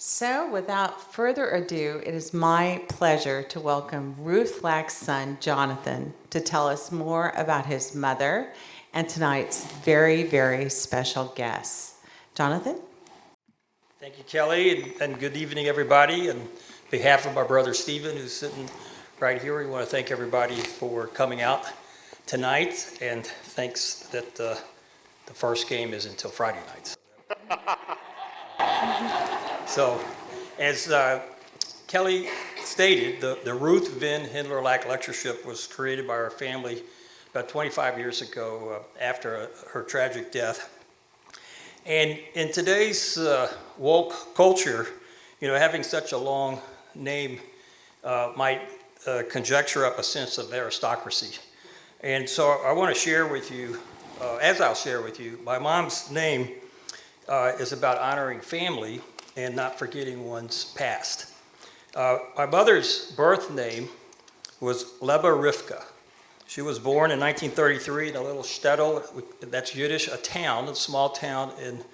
So, without further ado, it is my pleasure to welcome Ruth Lack's son, Jonathan, to tell us more about his mother and tonight's very, very special guests. Jonathan? Thank you, Kelly, and good evening, everybody. On behalf of my brother Stephen, who's sitting right here, we want to thank everybody for coming out tonight, and thanks that the first game is until Friday night. So, as Kelly stated, the Ruth Vin Hindler Lack Lectureship was created by our family about 25 years ago after her tragic death. And in today's woke culture, having such a long name might conjecture up a sense of aristocracy. And so I want to share with you, as I'll share with you, my mom's name is about honoring family and not forgetting one's past. My mother's birth name was Leba Rivka. She was born in 1933 in a little shtetl, that's Yiddish, a small town in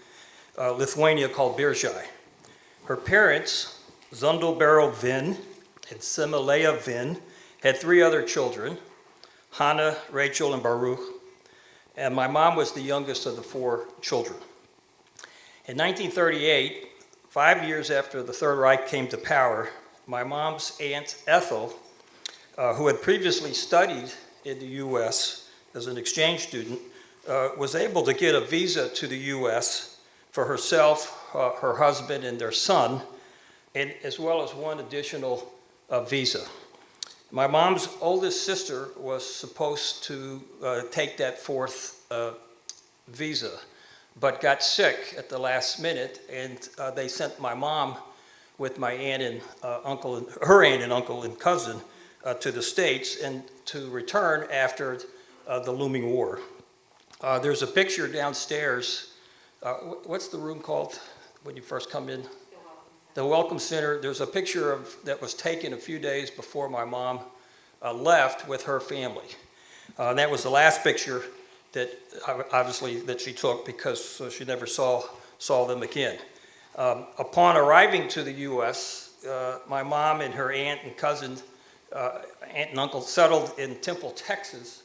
Lithuania called Biržai. Her parents, Zundel Beryl Vin and Similea Vin, had 3 other children, Hannah, Rachel, and Baruch, and my mom was the youngest of the 4 children. In 1938, 5 years after the Third Reich came to power, my mom's aunt Ethel, who had previously studied in the U.S. as an exchange student, was able to get a visa to the U.S. for herself, her husband, and their son, and as well as one additional visa. My mom's oldest sister was supposed to take that 4th visa, but got sick at the last minute, and they sent my mom with my aunt and uncle, her aunt and uncle and cousin, to the States and to return after the looming war. There's a picture downstairs. What's the room called when you first come in? The Welcome Center. There's a picture that was taken a few days before my mom left with her family. And that was the last picture that obviously that she took because she never saw them again. Upon arriving to the U.S., my mom and her aunt and cousin, aunt and uncle, settled in Temple, Texas,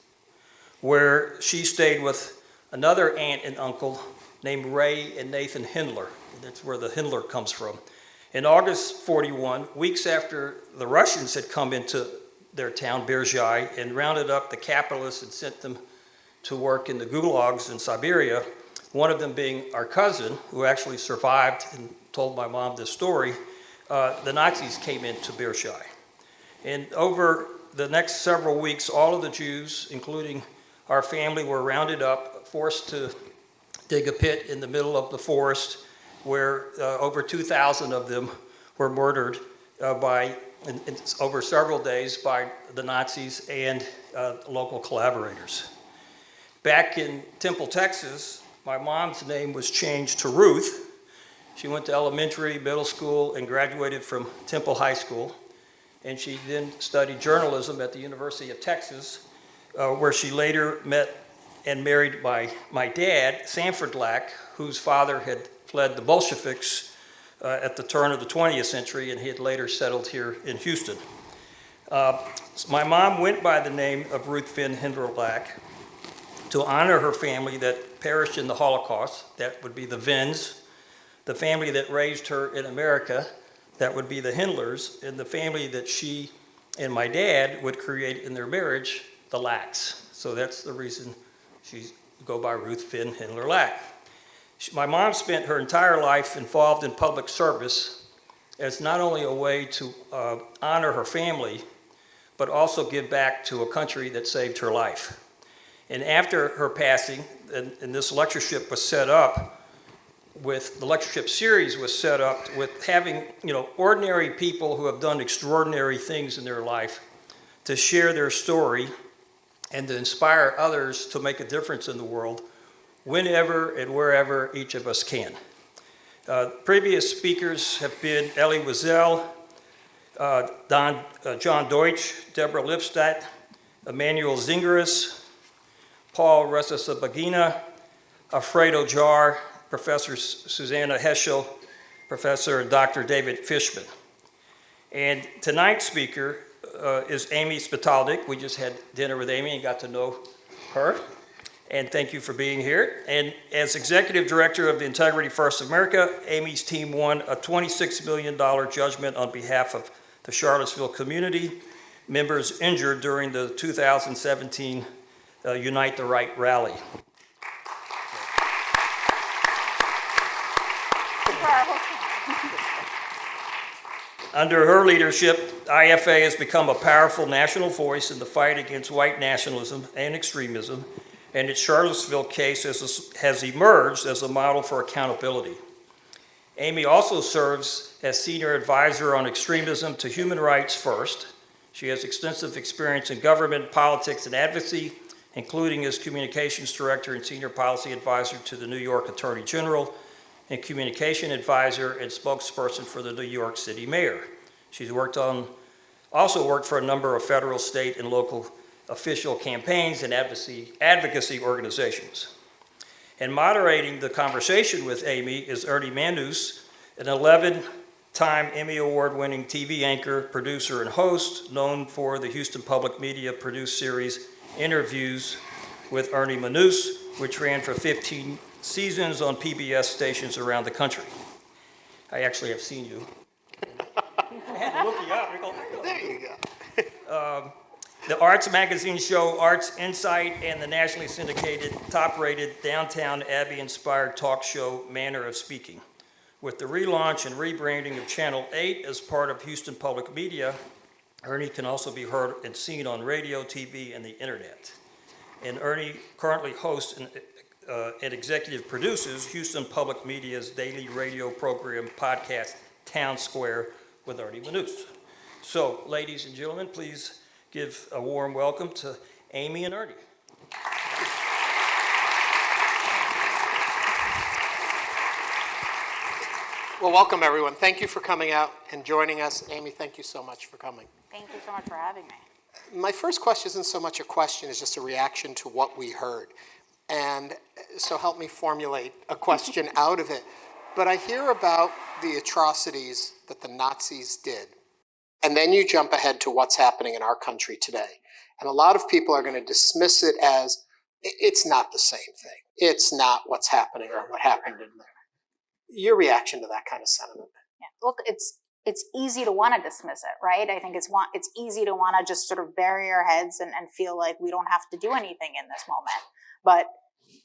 where she stayed with another aunt and uncle named Ray and Nathan Hindler. That's where the Hindler comes from. In August 41, weeks after the Russians had come into their town, Biržai, and rounded up the capitalists and sent them to work in the gulags in Siberia, one of them being our cousin, who actually survived and told my mom this story, the Nazis came into Biržai. And over the next several weeks, all of the Jews, including our family, were rounded up, forced to dig a pit in the middle of the forest where over 2,000 of them were murdered over several days by the Nazis and local collaborators. Back in Temple, Texas, my mom's name was changed to Ruth. She went to elementary, middle school, and graduated from Temple High School. And she then studied journalism at the University of Texas, where she later met and married my dad, Sanford Lack, whose father had fled the Bolsheviks at the turn of the 20th century, and he had later settled here in Houston. My mom went by the name of Ruth Vin Hindler Lack to honor her family that perished in the Holocaust. That would be the Vins, the family that raised her in America, that would be the Hindlers, and the family that she and my dad would create in their marriage, the Lacks. So that's the reason she go by Ruth Vin Hindler Lack. My mom spent her entire life involved in public service as not only a way to honor her family, but also give back to a country that saved her life. And after her passing, and this lectureship was set up the lectureship series was set up with having, ordinary people who have done extraordinary things in their life to share their story and to inspire others to make a difference in the world whenever and wherever each of us can. Previous speakers have been Elie Wiesel, John Deutsch, Deborah Lipstadt, Emmanuel Zingeris, Paul Rusesabagina, Alfredo Jar, Professor Susanna Heschel, Professor Dr. David Fishman. And tonight's speaker is Amy Spitalnick. We just had dinner with Amy and got to know her. And thank you for being here. And as Executive Director of the Integrity First America, Amy's team won a $26 million judgment on behalf of the Charlottesville community, members injured during the 2017 Unite the Right rally. Under her leadership, IFA has become a powerful national voice in the fight against white nationalism and extremism, and its Charlottesville case has emerged as a model for accountability. Amy also serves as Senior Advisor on Extremism to Human Rights First. She has extensive experience in government, politics, and advocacy, including as Communications Director and Senior Policy Advisor to the New York Attorney General, and Communication Advisor and Spokesperson for the New York City Mayor. She's also worked for a number of federal, state, and local official campaigns and advocacy organizations. And moderating the conversation with Amy is Ernie Manouse, an 11-time Emmy Award-winning TV anchor, producer, and host, known for the Houston Public Media produced series InnerVIEWS with Ernie Manouse, which ran for 15 seasons on PBS stations around the country. I actually have seen you. I had to look you up. There you go. The arts magazine show Arts Insight and the nationally syndicated, top-rated Downton Abbey-inspired talk show Manor of Speaking. With the relaunch and rebranding of Channel 8 as part of Houston Public Media, Ernie can also be heard and seen on radio, TV, and the internet. And Ernie currently hosts and executive produces Houston Public Media's daily radio program podcast, Town Square with Ernie Manouse. So, ladies and gentlemen, please give a warm welcome to Amy and Ernie. Well, welcome everyone. Thank you for coming out and joining us. Amy, thank you so much for coming. Thank you so much for having me. My first question isn't so much a question, it's just a reaction to what we heard. And so help me formulate a question out of it. But I hear about the atrocities that the Nazis did. And then you jump ahead to what's happening in our country today. And a lot of people are going to dismiss it as, it's not the same thing. It's not what's happening or what happened in there. Your reaction to that kind of sentiment? Yeah. Look, it's easy to want to dismiss it, right? I think it's easy to want to just sort of bury our heads and feel like we don't have to do anything in this moment. But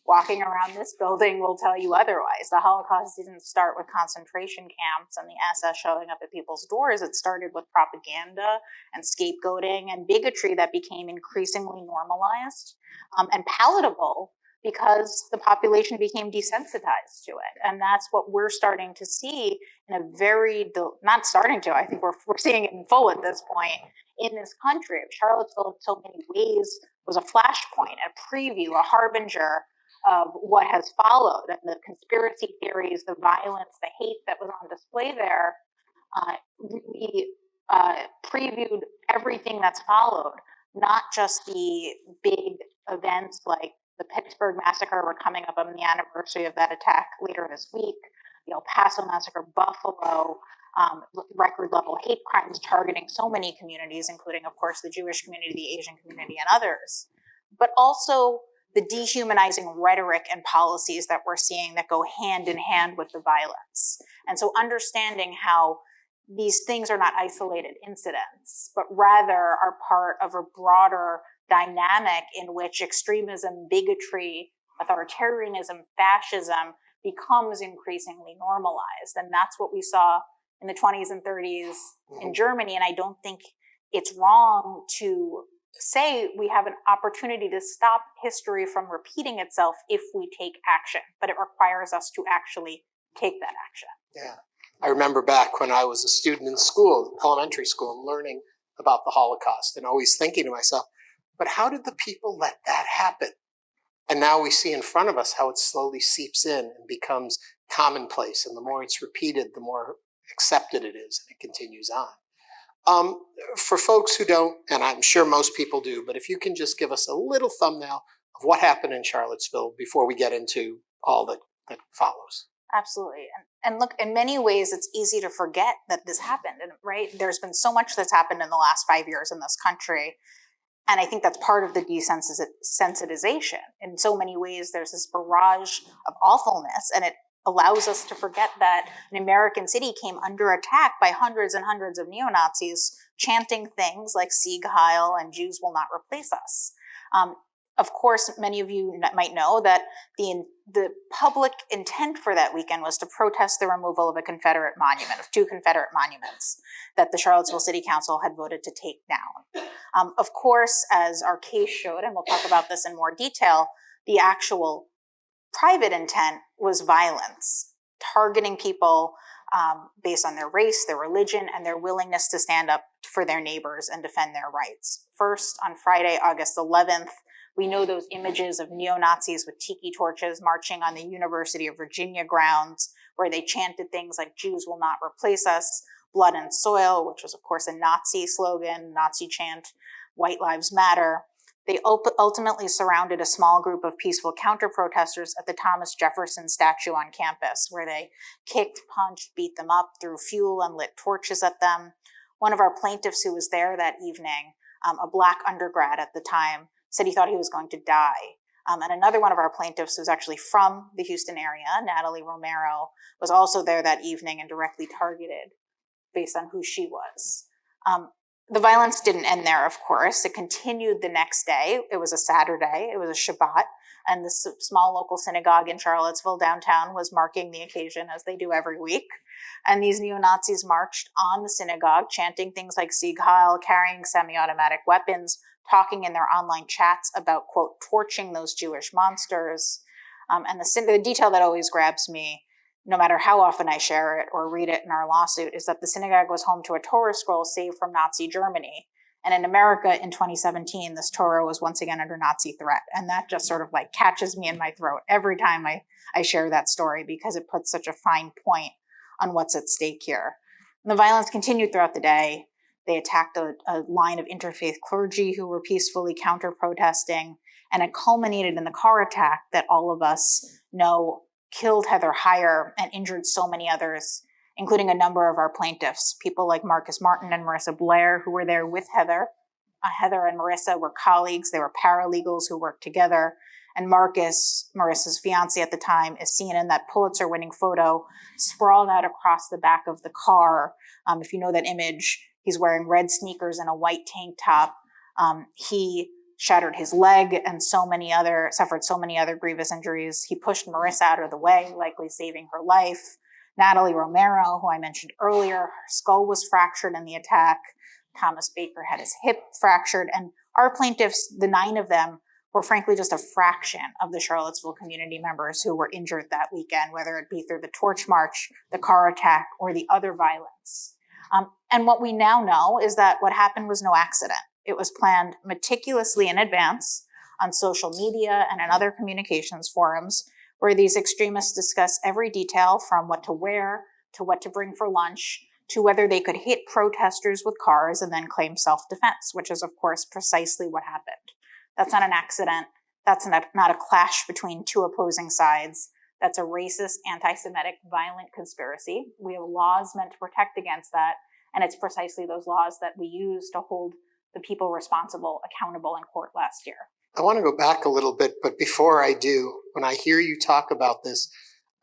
walking around this building will tell you otherwise. The Holocaust didn't start with concentration camps and the SS showing up at people's doors. It started with propaganda and scapegoating and bigotry that became increasingly normalized and palatable because the population became desensitized to it. And that's what we're starting to see in a very, not starting to, I think we're seeing it in full at this point in this country. Charlottesville, in so many ways, was a flashpoint, a preview, a harbinger of what has followed, and the conspiracy theories, the violence, the hate that was on display there really previewed everything that's followed, not just the big events like the Pittsburgh massacre. We're coming up on the anniversary of that attack later this week, the El Paso massacre, Buffalo, record level hate crimes targeting so many communities, including, of course, the Jewish community, the Asian community, and others, but also the dehumanizing rhetoric and policies that we're seeing that go hand in hand with the violence. And so understanding how these things are not isolated incidents, but rather are part of a broader dynamic in which extremism, bigotry, authoritarianism, fascism becomes increasingly normalized. And that's what we saw in the 20s and 30s in Germany. And I don't think it's wrong to say we have an opportunity to stop history from repeating itself if we take action, but it requires us to actually take that action. Yeah. I remember back when I was a student in school, elementary school, learning about the Holocaust and always thinking to myself, but how did the people let that happen? And now we see in front of us how it slowly seeps in and becomes commonplace. And the more it's repeated, the more accepted it is, and it continues on. For folks who don't, and I'm sure most people do, but if you can just give us a little thumbnail of what happened in Charlottesville before we get into all that follows. Absolutely. And look, in many ways, it's easy to forget that this happened. And right, there's been so much that's happened in the last 5 years in this country. And I think that's part of the desensitization. In so many ways, there's this barrage of awfulness, and it allows us to forget that an American city came under attack by hundreds and hundreds of neo-Nazis chanting things like Sieg Heil and Jews will not replace us. Of course, many of you might know that the public intent for that weekend was to protest the removal of a Confederate monument, of 2 Confederate monuments that the Charlottesville City Council had voted to take down. Of course, as our case showed, and we'll talk about this in more detail, the actual private intent was violence, targeting people based on their race, their religion, and their willingness to stand up for their neighbors and defend their rights. First, on Friday, August 11th, we know those images of neo-Nazis with tiki torches marching on the University of Virginia grounds, where they chanted things like Jews will not replace us, blood and soil, which was of course a Nazi slogan, Nazi chant, white lives matter. They ultimately surrounded a small group of peaceful counter-protesters at the Thomas Jefferson statue on campus, where they kicked, punched, beat them up, threw fuel and lit torches at them. One of our plaintiffs who was there that evening, a Black undergrad at the time, said he thought he was going to die. And another one of our plaintiffs, who's actually from the Houston area, Natalie Romero, was also there that evening and directly targeted based on who she was. The violence didn't end there, of course. It continued the next day. It was a Saturday. It was a Shabbat. And the small local synagogue in Charlottesville downtown was marking the occasion, as they do every week. And these neo-Nazis marched on the synagogue, chanting things like Sieg Heil, carrying semi-automatic weapons, talking in their online chats about, quote, torching those Jewish monsters. And the detail that always grabs me, no matter how often I share it or read it in our lawsuit, is that the synagogue was home to a Torah scroll saved from Nazi Germany. And in America in 2017, this Torah was once again under Nazi threat. And that just sort of like catches me in my throat every time I share that story, because it puts such a fine point on what's at stake here. And the violence continued throughout the day. They attacked a line of interfaith clergy who were peacefully counter-protesting, and it culminated in the car attack that all of us know killed Heather Heyer and injured so many others, including a number of our plaintiffs, people like Marcus Martin and Marissa Blair, who were there with Heather. Heather and Marissa were colleagues. They were paralegals who worked together. And Marcus, Marissa's fiance at the time, is seen in that Pulitzer-winning photo sprawled out across the back of the car. If you know that image, he's wearing red sneakers and a white tank top. He shattered his leg and suffered so many other grievous injuries. He pushed Marissa out of the way, likely saving her life. Natalie Romero, who I mentioned earlier, her skull was fractured in the attack. Thomas Baker had his hip fractured. And our plaintiffs, the 9 of them, were frankly just a fraction of the Charlottesville community members who were injured that weekend, whether it be through the torch march, the car attack, or the other violence. And what we now know is that what happened was no accident. It was planned meticulously in advance on social media and in other communications forums, where these extremists discuss every detail from what to wear to what to bring for lunch to whether they could hit protesters with cars and then claim self-defense, which is, of course, precisely what happened. That's not an accident. That's not a clash between 2 opposing sides. That's a racist, anti-Semitic, violent conspiracy. We have laws meant to protect against that, and it's precisely those laws that we use to hold the people responsible accountable in court last year. I want to go back a little bit, but before I do, when I hear you talk about this,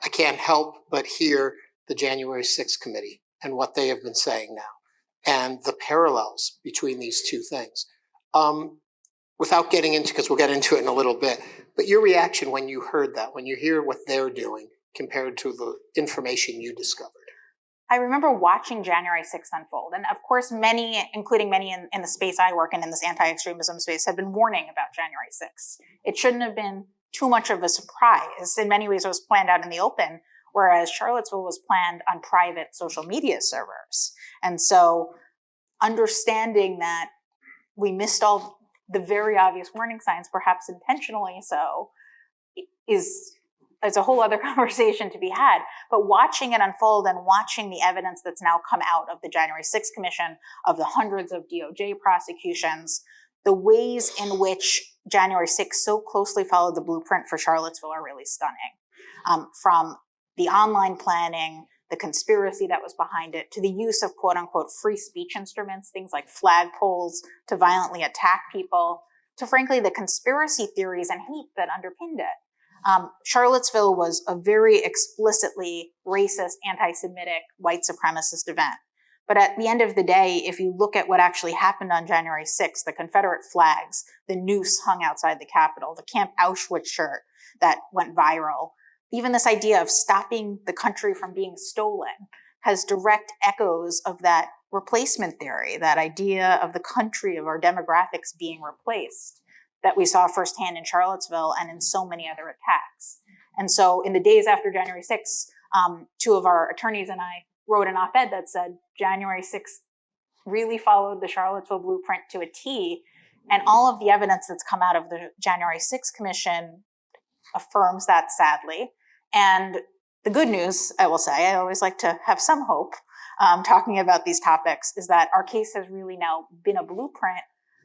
I can't help but hear the January 6th committee and what they have been saying now, and the parallels between these 2 things. Without getting into, because we'll get into it in a little bit, but your reaction when you heard that, when you hear what they're doing compared to the information you discovered. I remember watching January 6th unfold. And of course, many, including many in the space I work in this anti-extremism space, have been warning about January 6th. It shouldn't have been too much of a surprise. In many ways, it was planned out in the open, whereas Charlottesville was planned on private social media servers. And so understanding that we missed all the very obvious warning signs, perhaps intentionally so, is a whole other conversation to be had. But watching it unfold and watching the evidence that's now come out of the January 6th Commission, of the hundreds of DOJ prosecutions, the ways in which January 6th so closely followed the blueprint for Charlottesville are really stunning. From the online planning, the conspiracy that was behind it, to the use of quote unquote free speech instruments, things like flagpoles to violently attack people, to frankly the conspiracy theories and hate that underpinned it. Charlottesville was a very explicitly racist, anti-Semitic, white supremacist event. But at the end of the day, if you look at what actually happened on January 6th, the Confederate flags, the noose hung outside the Capitol, the Camp Auschwitz shirt that went viral, even this idea of stopping the country from being stolen has direct echoes of that replacement theory, that idea of the country, of our demographics being replaced, that we saw firsthand in Charlottesville and in so many other attacks. And so in the days after January 6th, two of our attorneys and I wrote an op-ed that said January 6th really followed the Charlottesville blueprint to a T, and all of the evidence that's come out of the January 6th Commission affirms that, sadly. And the good news, I will say, I always like to have some hope talking about these topics, is that our case has really now been a blueprint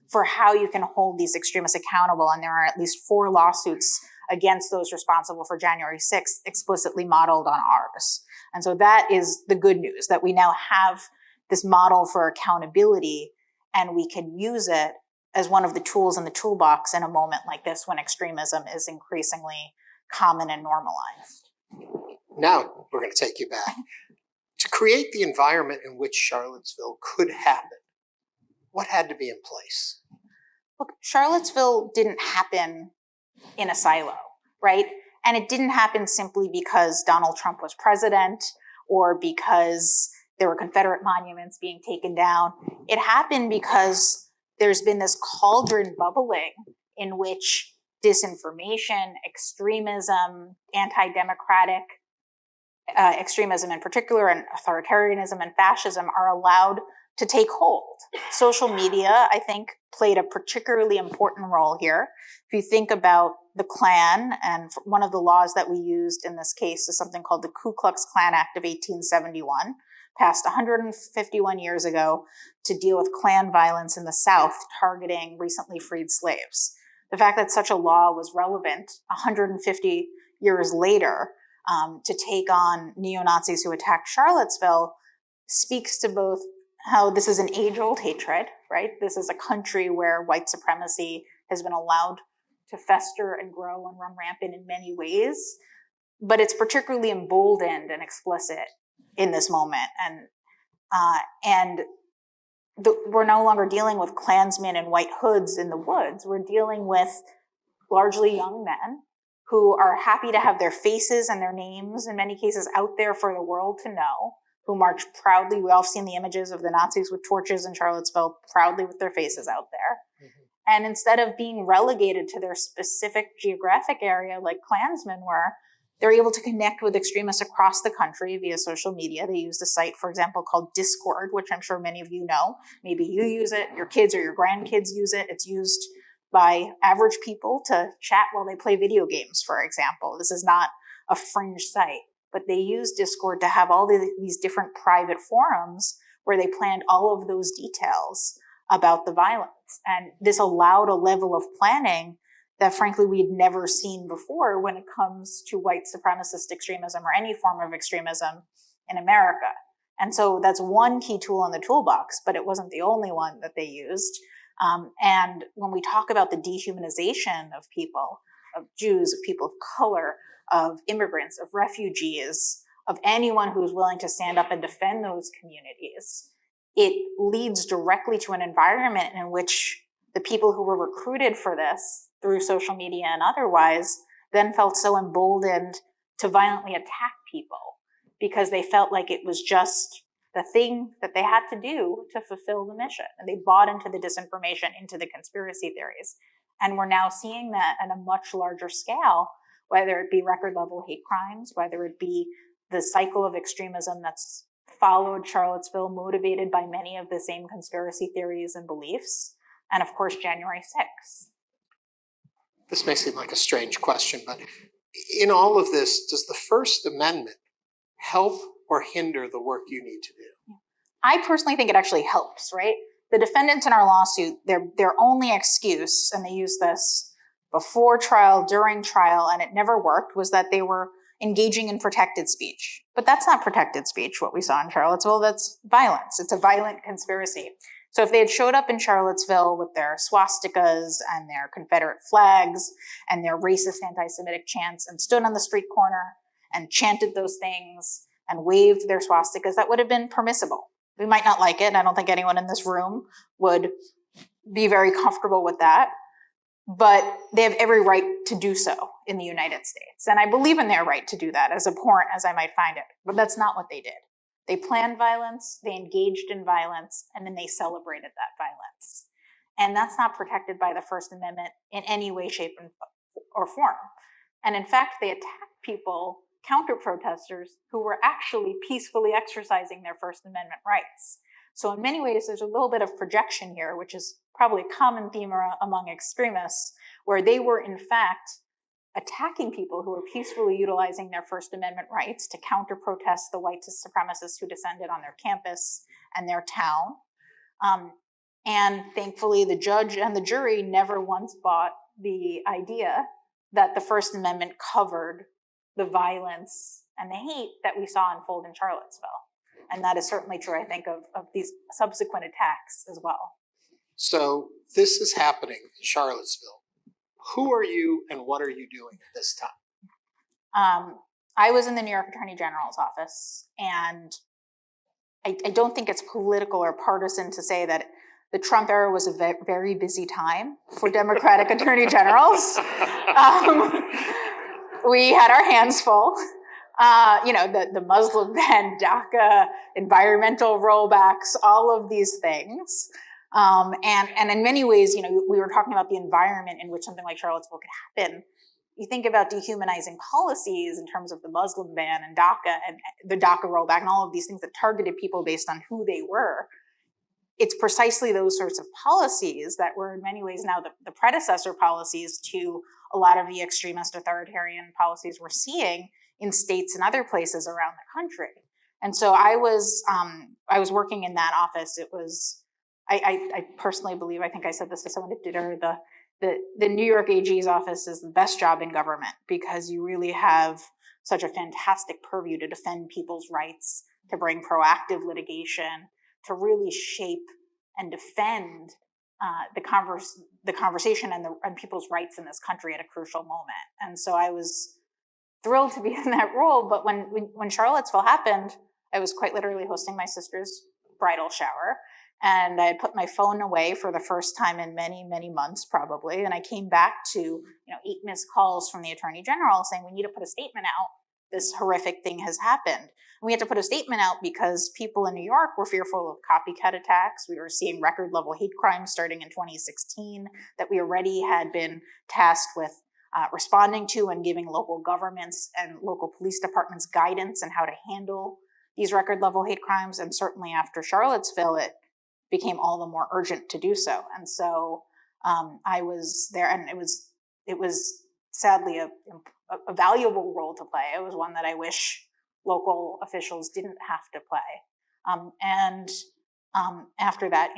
for how you can hold these extremists accountable. And there are at least 4 lawsuits against those responsible for January 6th explicitly modeled on ours. And so that is the good news, that we now have this model for accountability, and we can use it as one of the tools in the toolbox in a moment like this when extremism is increasingly common and normalized. Now we're going to take you back. To create the environment in which Charlottesville could happen, what had to be in place? Look, Charlottesville didn't happen in a silo, right? And it didn't happen simply because Donald Trump was president or because there were Confederate monuments being taken down. It happened because there's been this cauldron bubbling in which disinformation, extremism, anti-democratic extremism in particular, and authoritarianism and fascism are allowed to take hold. Social media, I think, played a particularly important role here. If you think about the Klan, and one of the laws that we used in this case is something called the Ku Klux Klan Act of 1871, passed 151 years ago to deal with Klan violence in the South, targeting recently freed slaves. The fact that such a law was relevant 150 years later to take on neo-Nazis who attacked Charlottesville speaks to both how this is an age-old hatred, right? This is a country where white supremacy has been allowed to fester and grow and run rampant in many ways, but it's particularly emboldened and explicit in this moment. And we're no longer dealing with Klansmen in white hoods in the woods. We're dealing with largely young men who are happy to have their faces and their names, in many cases, out there for the world to know, who march proudly. We all have seen the images of the Nazis with torches in Charlottesville, proudly with their faces out there. Mm-hmm. And instead of being relegated to their specific geographic area like Klansmen were, they're able to connect with extremists across the country via social media. They used a site, for example, called Discord, which I'm sure many of you know. Maybe you use it, your kids or your grandkids use it. It's used by average people to chat while they play video games, for example. This is not a fringe site, but they use Discord to have all these different private forums where they planned all of those details about the violence. And this allowed a level of planning that frankly we'd never seen before when it comes to white supremacist extremism or any form of extremism in America. And so that's one key tool in the toolbox, but it wasn't the only one that they used. And when we talk about the dehumanization of people, of Jews, of people of color, of immigrants, of refugees, of anyone who's willing to stand up and defend those communities, it leads directly to an environment in which the people who were recruited for this through social media and otherwise then felt so emboldened to violently attack people because they felt like it was just the thing that they had to do to fulfill the mission. And they bought into the disinformation, into the conspiracy theories. And we're now seeing that at a much larger scale, whether it be record level hate crimes, whether it be the cycle of extremism that's followed Charlottesville, motivated by many of the same conspiracy theories and beliefs, and of course, January 6th. This may seem like a strange question, but in all of this, does the First Amendment help or hinder the work you need to do? I personally think it actually helps, right? The defendants in our lawsuit, their only excuse, and they use this before trial, during trial, and it never worked, was that they were engaging in protected speech. But that's not protected speech, what we saw in Charlottesville. That's violence. It's a violent conspiracy. So if they had showed up in Charlottesville with their swastikas and their Confederate flags and their racist anti-Semitic chants and stood on the street corner and chanted those things and waved their swastikas, that would have been permissible. We might not like it, and I don't think anyone in this room would be very comfortable with that, but they have every right to do so in the United States. And I believe in their right to do that, as abhorrent as I might find it, but that's not what they did. They planned violence, they engaged in violence, and then they celebrated that violence. And that's not protected by the First Amendment in any way, shape, or form. And in fact, they attacked people, counter-protesters, who were actually peacefully exercising their First Amendment rights. So in many ways, there's a little bit of projection here, which is probably a common theme among extremists, where they were in fact attacking people who were peacefully utilizing their First Amendment rights to counter-protest the white supremacists who descended on their campus and their town. And thankfully, the judge and the jury never once bought the idea that the First Amendment covered the violence and the hate that we saw unfold in Charlottesville. And that is certainly true, I think, of these subsequent attacks as well. So this is happening in Charlottesville. Who are you and what are you doing at this time? I was in the New York Attorney General's office, and I don't think it's political or partisan to say that the Trump era was a very busy time for Democratic attorney generals. We had our hands full. The Muslim ban, DACA, environmental rollbacks, all of these things. And in many ways, we were talking about the environment in which something like Charlottesville could happen. You think about dehumanizing policies in terms of the Muslim ban and DACA and the DACA rollback and all of these things that targeted people based on who they were. It's precisely those sorts of policies that were in many ways now the predecessor policies to a lot of the extremist authoritarian policies we're seeing in states and other places around the country. And so I was working in that office. It was, I personally believe, I think I said this to someone at dinner, the New York AG's office is the best job in government because you really have such a fantastic purview to defend people's rights, to bring proactive litigation, to really shape and defend the conversation and people's rights in this country at a crucial moment. And so I was thrilled to be in that role. But when Charlottesville happened, I was quite literally hosting my sister's bridal shower. And I had put my phone away for the first time in many, many months, probably. And I came back to 8 missed calls from the Attorney General saying, we need to put a statement out. This horrific thing has happened. And we had to put a statement out because people in New York were fearful of copycat attacks. We were seeing record level hate crimes starting in 2016 that we already had been tasked with responding to and giving local governments and local police departments guidance on how to handle these record level hate crimes. And certainly after Charlottesville, it became all the more urgent to do so. And so I was there, and it was sadly a valuable role to play. It was one that I wish local officials didn't have to play. After that,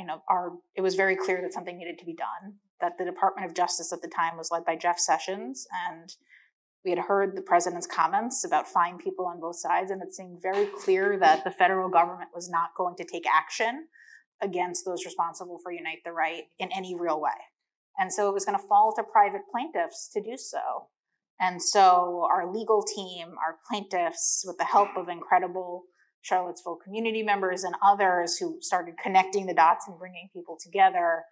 it was very clear that something needed to be done, that the Department of Justice at the time was led by Jeff Sessions, and we had heard the president's comments about fine people on both sides, and it seemed very clear that the federal government was not going to take action against those responsible for Unite the Right in any real way. And so it was going to fall to private plaintiffs to do so. And so our legal team, our plaintiffs, with the help of incredible Charlottesville community members and others who started connecting the dots and bringing people together,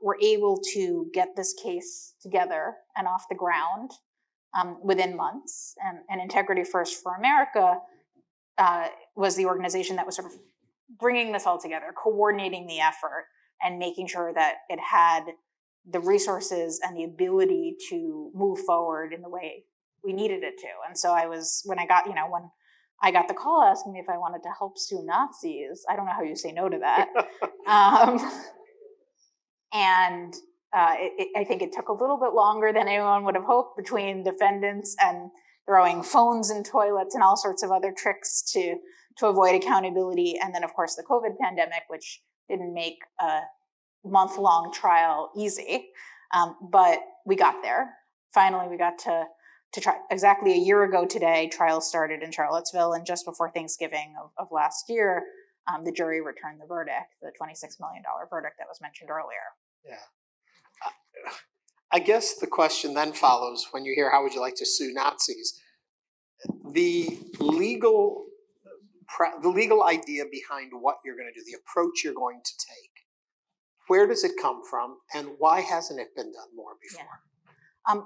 were able to get this case together and off the ground within months. And Integrity First for America was the organization that was sort of bringing this all together, coordinating the effort, and making sure that it had the resources and the ability to move forward in the way we needed it to. And so when I got the call asking me if I wanted to help sue Nazis, I don't know how you say no to that. I think it took a little bit longer than anyone would have hoped between defendants and throwing phones in toilets and all sorts of other tricks to avoid accountability. And then, of course, the COVID pandemic, which didn't make a month-long trial easy. But we got there. Finally, we got to exactly a year ago today, trials started in Charlottesville, and just before Thanksgiving of last year, the jury returned the verdict, the $26 million verdict that was mentioned earlier. Yeah. I guess the question then follows when you hear how would you like to sue Nazis? The legal idea behind what you're going to do, the approach you're going to take, where does it come from, and why hasn't it been done more before? Yeah.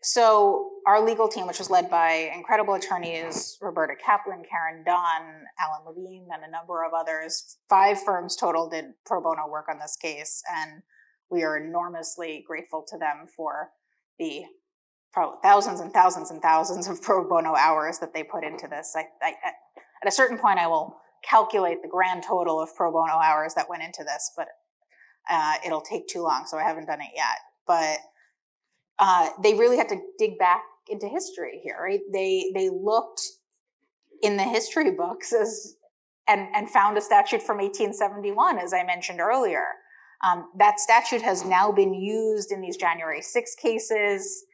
So our legal team, which was led by incredible attorneys, Roberta Kaplan, Karen Dunn, Alan Levine, and a number of others, 5 firms total did pro bono work on this case, and we are enormously grateful to them for the probably thousands and thousands and thousands of pro bono hours that they put into this. At a certain point, I will calculate the grand total of pro bono hours that went into this, but it'll take too long, so I haven't done it yet. But they really had to dig back into history here, right? They looked in the history books and found a statute from 1871, as I mentioned earlier. That statute has now been used in these January 6 cases.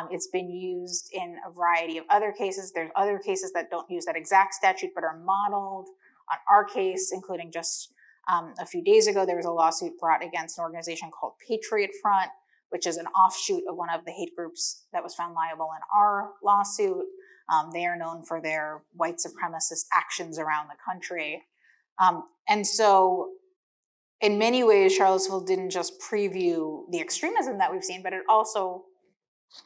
It's been used in a variety of other cases. There's other cases that don't use that exact statute but are modeled on our case, including just a few days ago, there was a lawsuit brought against an organization called Patriot Front, which is an offshoot of one of the hate groups that was found liable in our lawsuit. They are known for their white supremacist actions around the country. And so in many ways, Charlottesville didn't just preview the extremism that we've seen, but it also,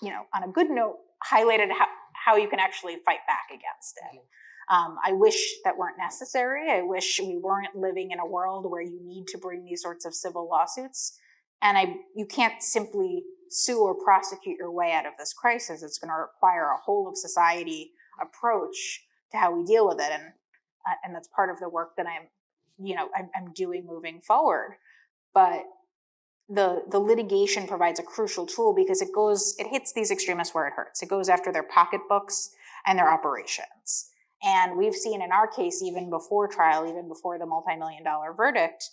on a good note, highlighted how you can actually fight back against it. I wish that weren't necessary. I wish we weren't living in a world where you need to bring these sorts of civil lawsuits. And you can't simply sue or prosecute your way out of this crisis. It's going to require a whole of society approach to how we deal with it. And that's part of the work that I'm doing moving forward. But the litigation provides a crucial tool because it hits these extremists where it hurts. It goes after their pocketbooks and their operations. And we've seen in our case, even before trial, even before the multi-million-dollar verdict,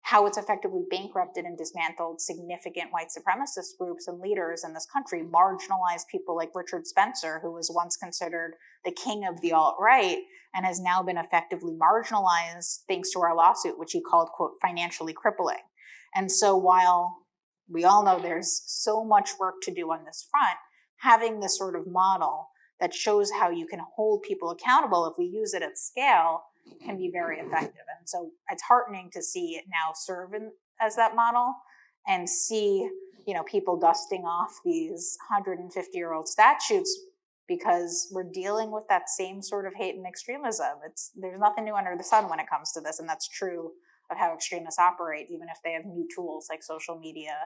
how it's effectively bankrupted and dismantled significant white supremacist groups and leaders in this country, marginalized people like Richard Spencer, who was once considered the king of the alt-right and has now been effectively marginalized thanks to our lawsuit, which he called, quote, financially crippling. And so while we all know there's so much work to do on this front, having this sort of model that shows how you can hold people accountable if we use it at scale can be very effective. And so it's heartening to see it now serve as that model and see, people dusting off these 150-year-old statutes because we're dealing with that same sort of hate and extremism. There's nothing new under the sun when it comes to this, and that's true of how extremists operate, even if they have new tools like social media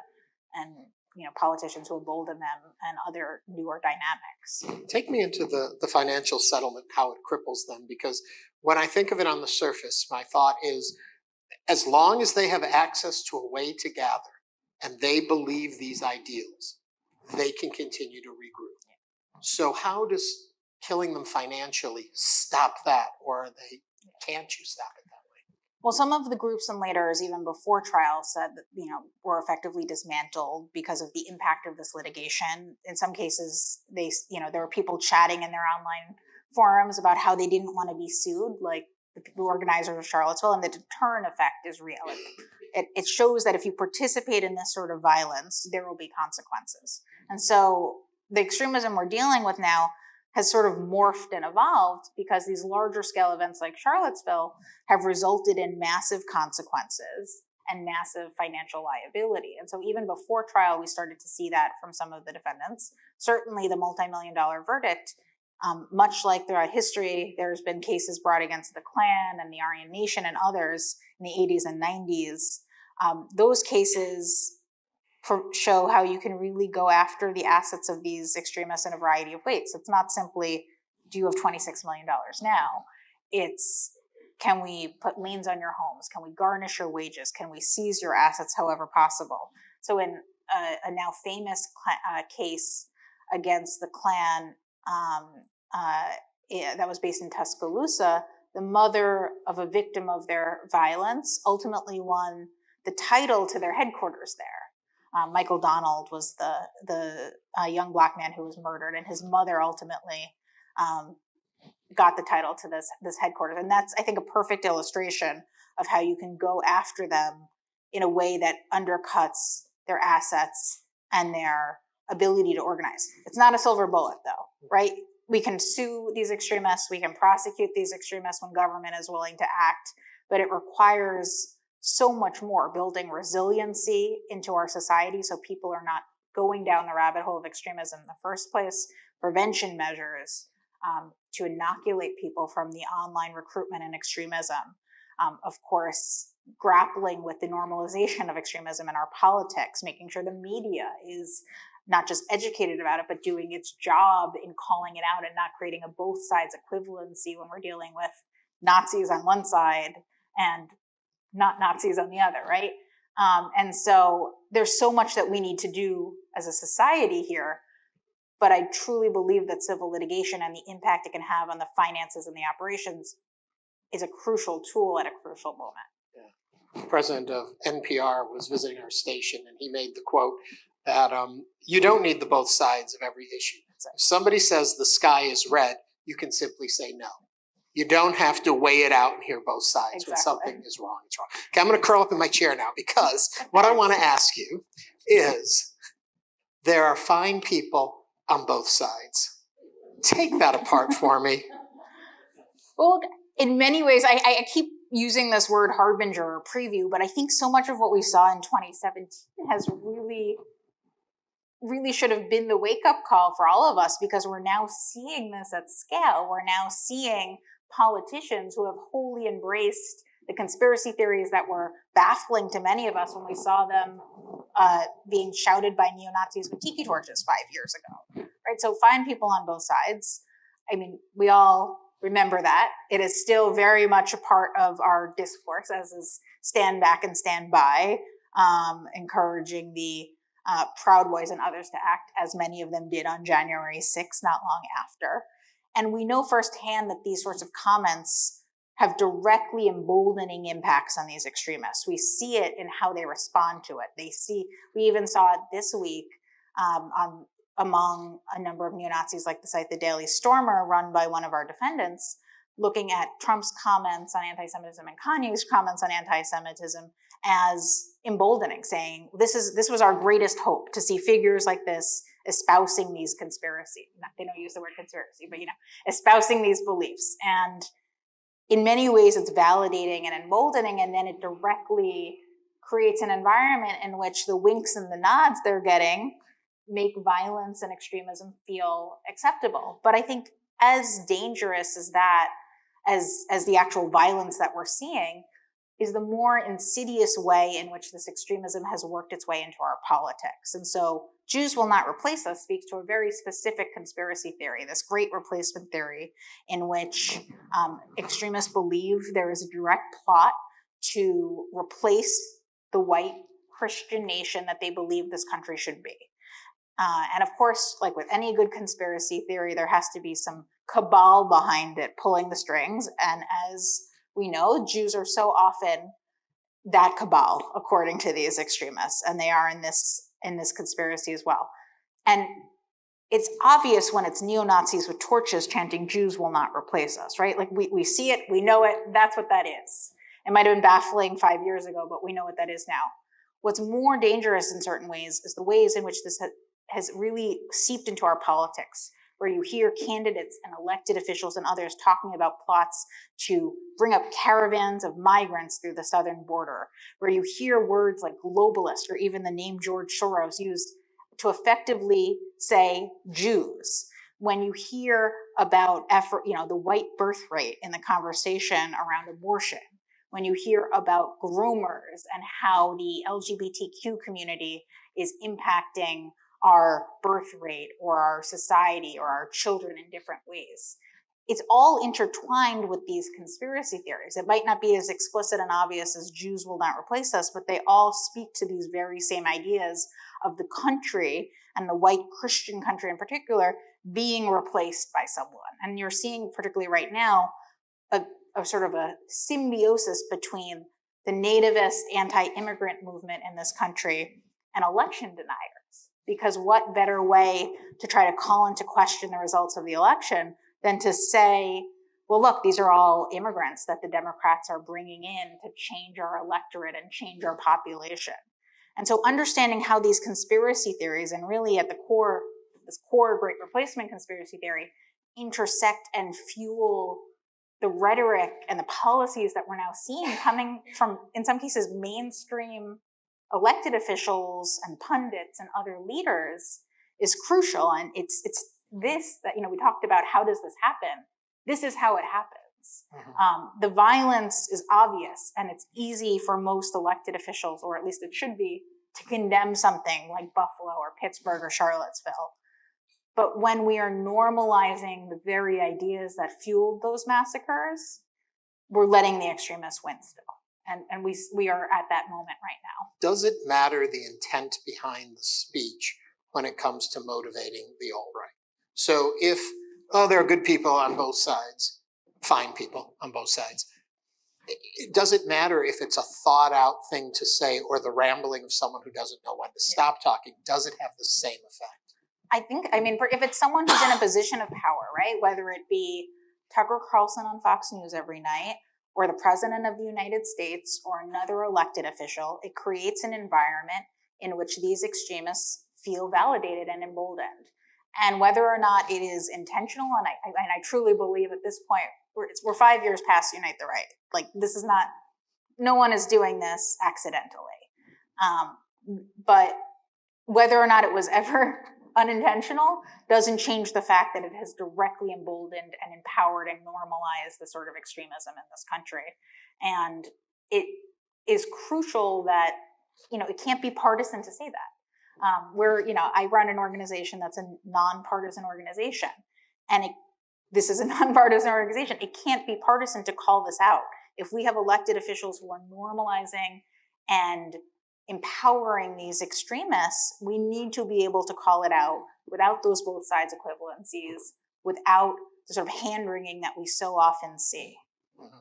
and politicians who embolden them and other newer dynamics. Take me into the financial settlement, how it cripples them, because when I think of it on the surface, my thought is as long as they have access to a way to gather and they believe these ideals, they can continue to regroup. So how does killing them financially stop that, or can't you stop it that way? Well, some of the groups and leaders, even before trial, said that, were effectively dismantled because of the impact of this litigation. In some cases, there were people chatting in their online forums about how they didn't want to be sued, like the organizers of Charlottesville, and the deterrent effect is real. It shows that if you participate in this sort of violence, there will be consequences. And so the extremism we're dealing with now has sort of morphed and evolved because these larger scale events like Charlottesville have resulted in massive consequences and massive financial liability. And so even before trial, we started to see that from some of the defendants. Certainly the multi-million-dollar verdict, much like throughout history, there's been cases brought against the Klan and the Aryan Nation and others in the 80s and 90s. Those cases show how you can really go after the assets of these extremists in a variety of ways. It's not simply, do you have $26 million now? It's, can we put liens on your homes? Can we garnish your wages? Can we seize your assets however possible? So in a now famous case against the Klan that was based in Tuscaloosa, the mother of a victim of their violence ultimately won the title to their headquarters there. Michael Donald was the young black man who was murdered, and his mother ultimately got the title to this headquarters. And that's, I think, a perfect illustration of how you can go after them in a way that undercuts their assets and their ability to organize. It's not a silver bullet, though, right? We can sue these extremists, we can prosecute these extremists when government is willing to act, but it requires so much more, building resiliency into our society so people are not going down the rabbit hole of extremism in the first place, prevention measures to inoculate people from the online recruitment and extremism. Of course, grappling with the normalization of extremism in our politics, making sure the media is not just educated about it, but doing its job in calling it out and not creating a both sides equivalency when we're dealing with Nazis on one side and not Nazis on the other, right? And so there's so much that we need to do as a society here, but I truly believe that civil litigation and the impact it can have on the finances and the operations is a crucial tool at a crucial moment. The president of NPR was visiting our station, and he made the quote that you don't need the both sides of every issue. If somebody says the sky is red, you can simply say no. You don't have to weigh it out and hear both sides. When something is wrong, it's wrong. Okay, I'm going to curl up in my chair now, because what I want to ask you is, there are fine people on both sides. Take that apart for me. Well, in many ways, I keep using this word harbinger or preview, but I think so much of what we saw in 2017 has really should have been the wake-up call for all of us, because we're now seeing this at scale. We're now seeing politicians who have wholly embraced the conspiracy theories that were baffling to many of us when we saw them being shouted by neo-Nazis with tiki torches 5 years ago, right? So find people on both sides. I mean, we all remember that. It is still very much a part of our discourse, as is stand back and stand by, encouraging the Proud Boys and others to act, as many of them did on January 6th, not long after. And we know firsthand that these sorts of comments have directly emboldening impacts on these extremists. We see it in how they respond to it. We even saw it this week among a number of neo-Nazis, like the site The Daily Stormer, run by one of our defendants, looking at Trump's comments on anti-Semitism and Kanye's comments on anti-Semitism as emboldening, saying, this was our greatest hope, to see figures like this espousing these conspiracies. They don't use the word conspiracy, but espousing these beliefs. And in many ways, it's validating and emboldening, and then it directly creates an environment in which the winks and the nods they're getting make violence and extremism feel acceptable. But I think as dangerous as that, as the actual violence that we're seeing, is the more insidious way in which this extremism has worked its way into our politics. And so Jews will not replace us speaks to a very specific conspiracy theory, this great replacement theory, in which extremists believe there is a direct plot to replace the white Christian nation that they believe this country should be. And of course, like with any good conspiracy theory, there has to be some cabal behind it, pulling the strings. And as we know, Jews are so often that cabal, according to these extremists, and they are in this conspiracy as well. And it's obvious when it's neo-Nazis with torches chanting, "Jews will not replace us," right? Like we see it, we know it, that's what that is. It might have been baffling 5 years ago, but we know what that is now. What's more dangerous in certain ways is the ways in which this has really seeped into our politics, where you hear candidates and elected officials and others talking about plots to bring up caravans of migrants through the southern border, where you hear words like globalist or even the name George Soros used to effectively say Jews. When you hear about the white birth rate in the conversation around abortion, when you hear about groomers and how the LGBTQ community is impacting our birth rate or our society or our children in different ways. It's all intertwined with these conspiracy theories. It might not be as explicit and obvious as Jews will not replace us, but they all speak to these very same ideas of the country, and the white Christian country in particular, being replaced by someone. And you're seeing, particularly right now, a sort of a symbiosis between the nativist anti-immigrant movement in this country and election deniers. Because what better way to try to call into question the results of the election than to say, well, look, these are all immigrants that the Democrats are bringing in to change our electorate and change our population. And so understanding how these conspiracy theories, and really at the core, this core Great Replacement conspiracy theory, intersect and fuel the rhetoric and the policies that we're now seeing coming from, in some cases, mainstream elected officials and pundits and other leaders is crucial. And it's this that, we talked about, how does this happen? This is how it happens. Mm-hmm. The violence is obvious, and it's easy for most elected officials, or at least it should be, to condemn something like Buffalo or Pittsburgh or Charlottesville. But when we are normalizing the very ideas that fueled those massacres, we're letting the extremists win still. And we are at that moment right now. Does it matter the intent behind the speech when it comes to motivating the alt-right? So if, there are good people on both sides, fine people on both sides, does it matter if it's a thought out thing to say, or the rambling of someone who doesn't know when to stop talking? Does it have the same effect? If it's someone who's in a position of power, right, whether it be Tucker Carlson on Fox News every night, or the President of the United States, or another elected official, it creates an environment in which these extremists feel validated and emboldened. And whether or not it is intentional, and I truly believe at this point, we're 5 years past Unite the Right. Like, this is not, no one is doing this accidentally. But whether or not it was ever unintentional doesn't change the fact that it has directly emboldened and empowered and normalized the sort of extremism in this country. And it is crucial that, it can't be partisan to say that. I run an organization that's a nonpartisan organization, and this is a nonpartisan organization. It can't be partisan to call this out. If we have elected officials who are normalizing and empowering these extremists, we need to be able to call it out without those both sides equivalencies, without the sort of hand-wringing that we so often see. Mm-hmm.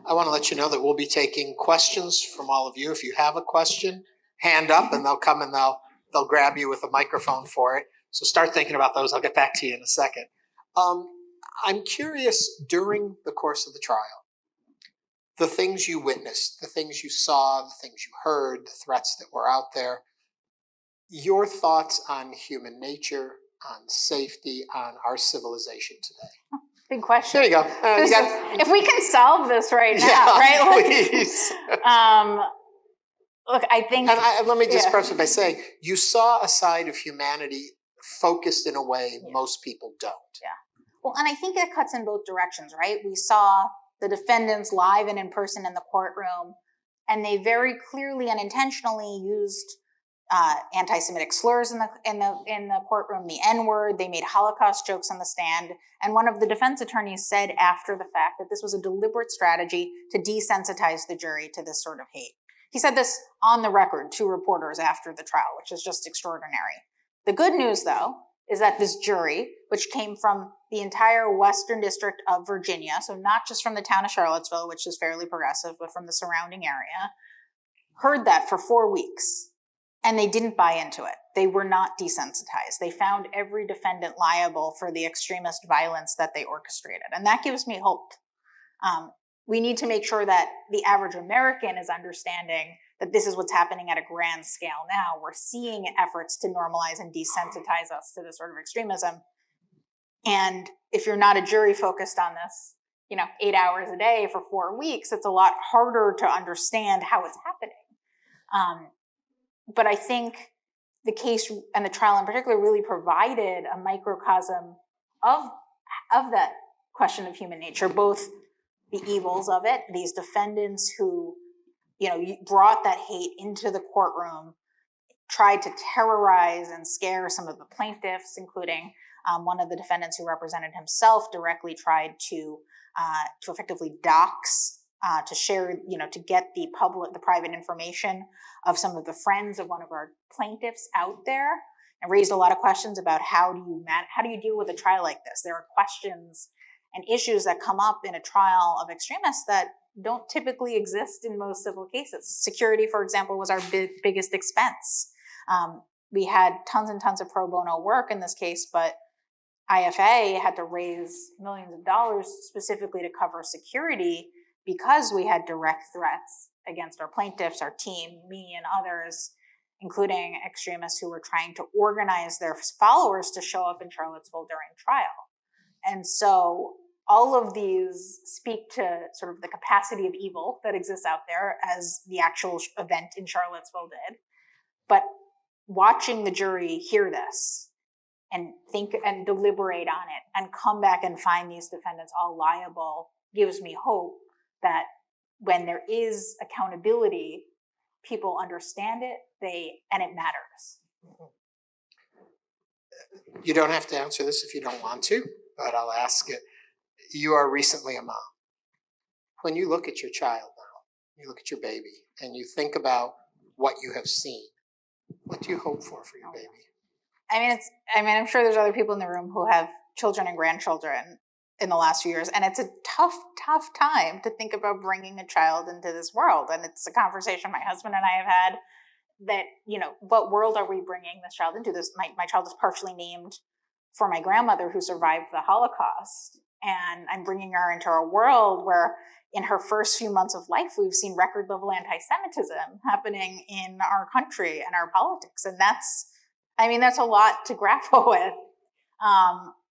I want to let you know that we'll be taking questions from all of you. If you have a question, hand up, and they'll come and they'll grab you with a microphone for it. So start thinking about those. I'll get back to you in a second. I'm curious, during the course of the trial, the things you witnessed, the things you saw, the things you heard, the threats that were out there, your thoughts on human nature, on safety, on our civilization today. Big question. There you go. If we can solve this right now, right? Please. Look, I think... And let me just preface it by saying, you saw a side of humanity focused in a way most people don't. Yeah. Well, and I think it cuts in both directions, right? We saw the defendants live and in person in the courtroom, and they very clearly and intentionally used anti-Semitic slurs in the courtroom, the N-word. They made Holocaust jokes on the stand, and one of the defense attorneys said after the fact that this was a deliberate strategy to desensitize the jury to this sort of hate. He said this on the record to reporters after the trial, which is just extraordinary. The good news, though, is that this jury, which came from the entire Western District of Virginia, so not just from the town of Charlottesville, which is fairly progressive, but from the surrounding area, heard that for 4 weeks, and they didn't buy into it. They were not desensitized. They found every defendant liable for the extremist violence that they orchestrated, and that gives me hope. We need to make sure that the average American is understanding that this is what's happening at a grand scale now. We're seeing efforts to normalize and desensitize us to this sort of extremism. And if you're not a jury focused on this, 8 hours a day for 4 weeks, it's a lot harder to understand how it's happening. But I think the case and the trial in particular really provided a microcosm of that question of human nature, both the evils of it, these defendants who brought that hate into the courtroom, tried to terrorize and scare some of the plaintiffs, including one of the defendants who represented himself directly tried to effectively dox, to share, to get the private information of some of the friends of one of our plaintiffs out there, and raised a lot of questions about how do you deal with a trial like this? There are questions and issues that come up in a trial of extremists that don't typically exist in most civil cases. Security, for example, was our biggest expense. We had tons and tons of pro bono work in this case, but IFA had to raise millions of dollars specifically to cover security because we had direct threats against our plaintiffs, our team, me, and others, including extremists who were trying to organize their followers to show up in Charlottesville during trial. And so all of these speak to sort of the capacity of evil that exists out there, as the actual event in Charlottesville did. But watching the jury hear this and think and deliberate on it and come back and find these defendants all liable gives me hope that when there is accountability, people understand it, and it matters. You don't have to answer this if you don't want to, but I'll ask it. You are recently a mom. When you look at your child now, you look at your baby, and you think about what you have seen, what do you hope for your baby? I'm sure there's other people in the room who have children and grandchildren in the last few years, and it's a tough time to think about bringing a child into this world. And it's a conversation my husband and I have had that, what world are we bringing this child into? My child is partially named for my grandmother who survived the Holocaust. And I'm bringing her into a world where in her first few months of life, we've seen record level anti-Semitism happening in our country and our politics. And that's a lot to grapple with.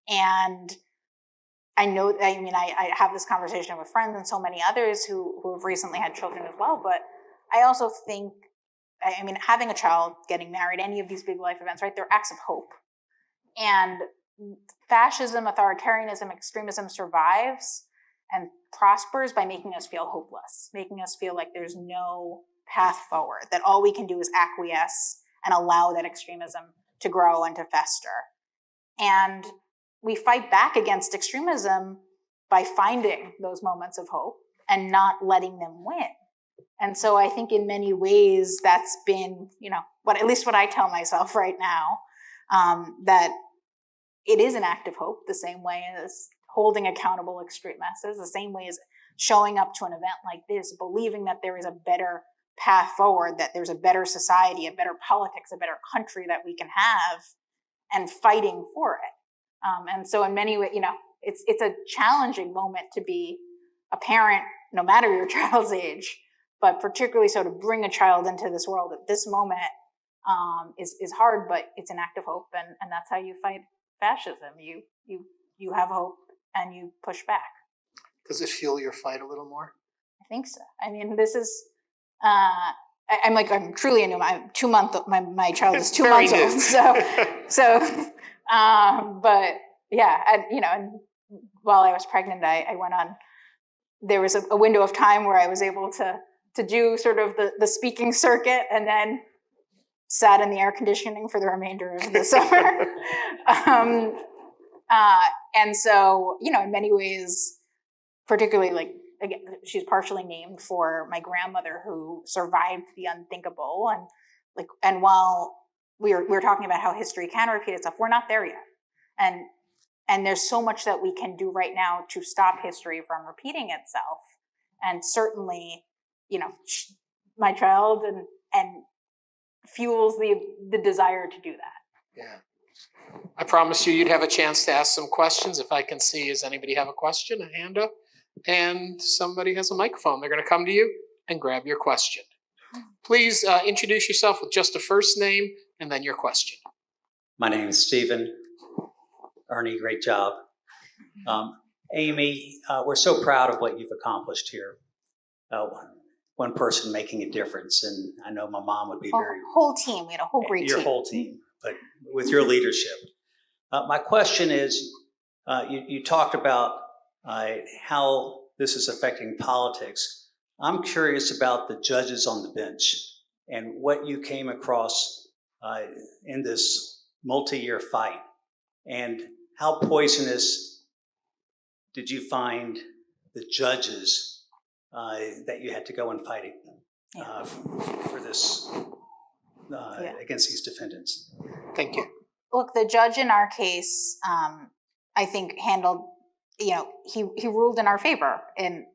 And I have this conversation with friends and so many others who have recently had children as well. But I also think, having a child, getting married, any of these big life events, right, they're acts of hope. And fascism, authoritarianism, extremism survives and prospers by making us feel hopeless, making us feel like there's no path forward, that all we can do is acquiesce and allow that extremism to grow and to fester. And we fight back against extremism by finding those moments of hope and not letting them win. And so I think in many ways that's been, at least what I tell myself right now, that it is an act of hope, the same way as holding accountable extremists, the same way as showing up to an event like this, believing that there is a better path forward, that there's a better society, a better politics, a better country that we can have, and fighting for it. And so in many ways, it's a challenging moment to be a parent, no matter your child's age, but particularly so to bring a child into this world at this moment is hard, but it's an act of hope, and that's how you fight fascism. You have hope and you push back. Does it fuel your fight a little more? I think so. This is I'm truly a new. I'm 2 months. My child is 2 months old. But yeah, and while I was pregnant, I went on. There was a window of time where I was able to do sort of the speaking circuit, and then sat in the air conditioning for the remainder of the summer. And so, in many ways, particularly again, she's partially named for my grandmother who survived the unthinkable. And while we were talking about how history can repeat itself, we're not there yet. And there's so much that we can do right now to stop history from repeating itself. And certainly, my child and fuels the desire to do that. Yeah. I promised you'd have a chance to ask some questions. If I can see, does anybody have a question, a hand up? And somebody has a microphone. They're going to come to you and grab your question. Please introduce yourself with just a first name and then your question. My name is Stephen. Ernie, great job. Amy, we're so proud of what you've accomplished here. One person making a difference, and I know my mom would be whole team. We had a whole great team. Your whole team, but with your leadership. My question is, you talked about how this is affecting politics. I'm curious about the judges on the bench and what you came across in this multi-year fight, and how poisonous did you find the judges that you had to go and fight for this against these defendants? Thank you. Look, the judge in our case, I think handled, he ruled in our favor in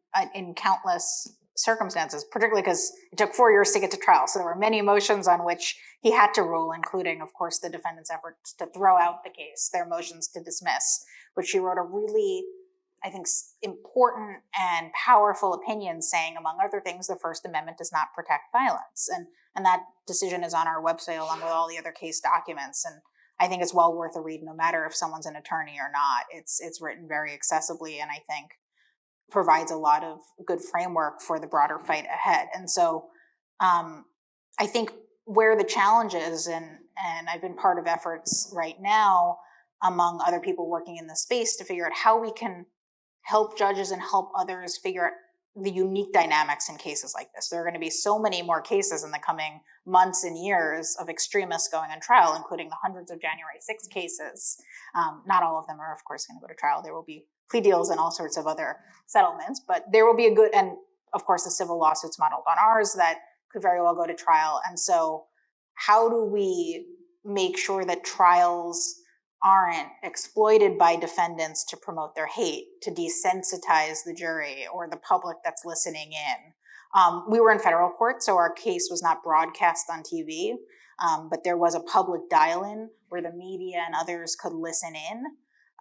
countless circumstances, particularly because it took 4 years to get to trial. So there were many motions on which he had to rule, including, of course, the defendant's efforts to throw out the case, their motions to dismiss, which he wrote a really, I think, important and powerful opinion saying, among other things, the First Amendment does not protect violence. And that decision is on our website along with all the other case documents. And I think it's well worth a read, no matter if someone's an attorney or not. It's written very accessibly, and I think provides a lot of good framework for the broader fight ahead. And so I think where the challenge is, and I've been part of efforts right now among other people working in the space to figure out how we can help judges and help others figure out the unique dynamics in cases like this. There are going to be so many more cases in the coming months and years of extremists going on trial, including the hundreds of January 6th cases. Not all of them are, of course, going to go to trial. There will be plea deals and all sorts of other settlements, but there will be and of course, the civil lawsuits modeled on ours that could very well go to trial. And so how do we make sure that trials aren't exploited by defendants to promote their hate, to desensitize the jury or the public that's listening in? We were in federal court, so our case was not broadcast on TV, but there was a public dial-in where the media and others could listen in.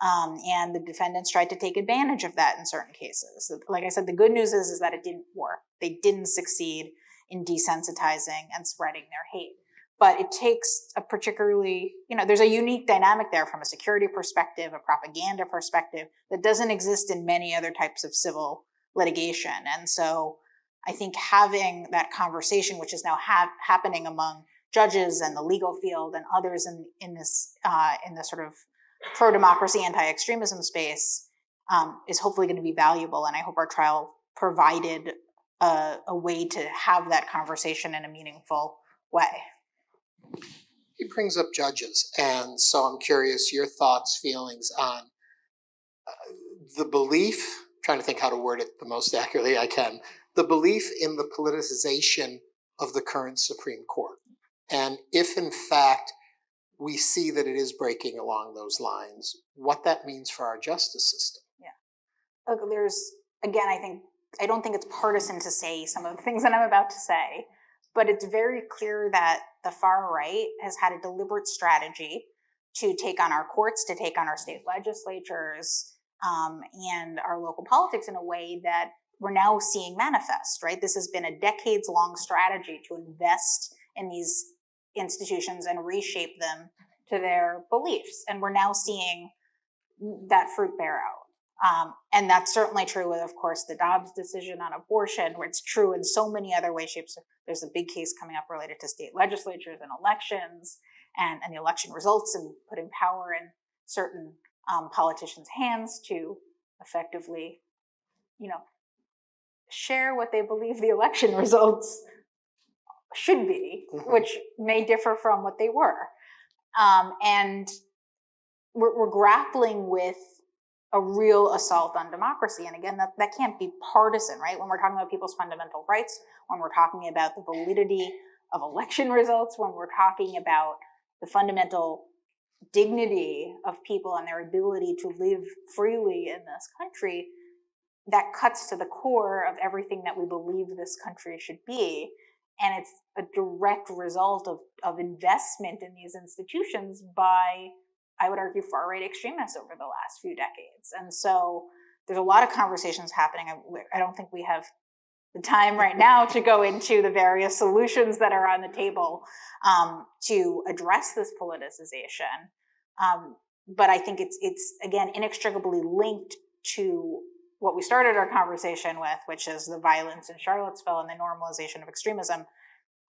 And the defendants tried to take advantage of that in certain cases. Like I said, the good news is that it didn't work. They didn't succeed in desensitizing and spreading their hate. But it takes a particularly, there's a unique dynamic there from a security perspective, a propaganda perspective, that doesn't exist in many other types of civil litigation. And so I think having that conversation, which is now happening among judges and the legal field and others in this sort of pro-democracy, anti-extremism space, is hopefully going to be valuable. And I hope our trial provided a way to have that conversation in a meaningful way. He brings up judges, and so I'm curious your thoughts, feelings on the belief, trying to think how to word it the most accurately I can, the belief in the politicization of the current Supreme Court. And if in fact we see that it is breaking along those lines, what that means for our justice system. Yeah. Look, I don't think it's partisan to say some of the things that I'm about to say, but it's very clear that the far right has had a deliberate strategy to take on our courts, to take on our state legislatures, and our local politics in a way that we're now seeing manifest, right? This has been a decades-long strategy to invest in these institutions and reshape them to their beliefs. And we're now seeing that fruit bear out. And that's certainly true with, of course, the Dobbs decision on abortion, where it's true in so many other ways, shapes. There's a big case coming up related to state legislatures and elections and the election results and putting power in certain politicians' hands to effectively, share what they believe the election results should be, which may differ from what they were. And we're grappling with a real assault on democracy. And again, that can't be partisan, right? When we're talking about people's fundamental rights, when we're talking about the validity of election results, when we're talking about the fundamental dignity of people and their ability to live freely in this country, that cuts to the core of everything that we believe this country should be. And it's a direct result of investment in these institutions by, I would argue, far-right extremists over the last few decades. And so there's a lot of conversations happening. I don't think we have the time right now to go into the various solutions that are on the table to address this politicization. But I think it's again, inextricably linked to what we started our conversation with, which is the violence in Charlottesville and the normalization of extremism.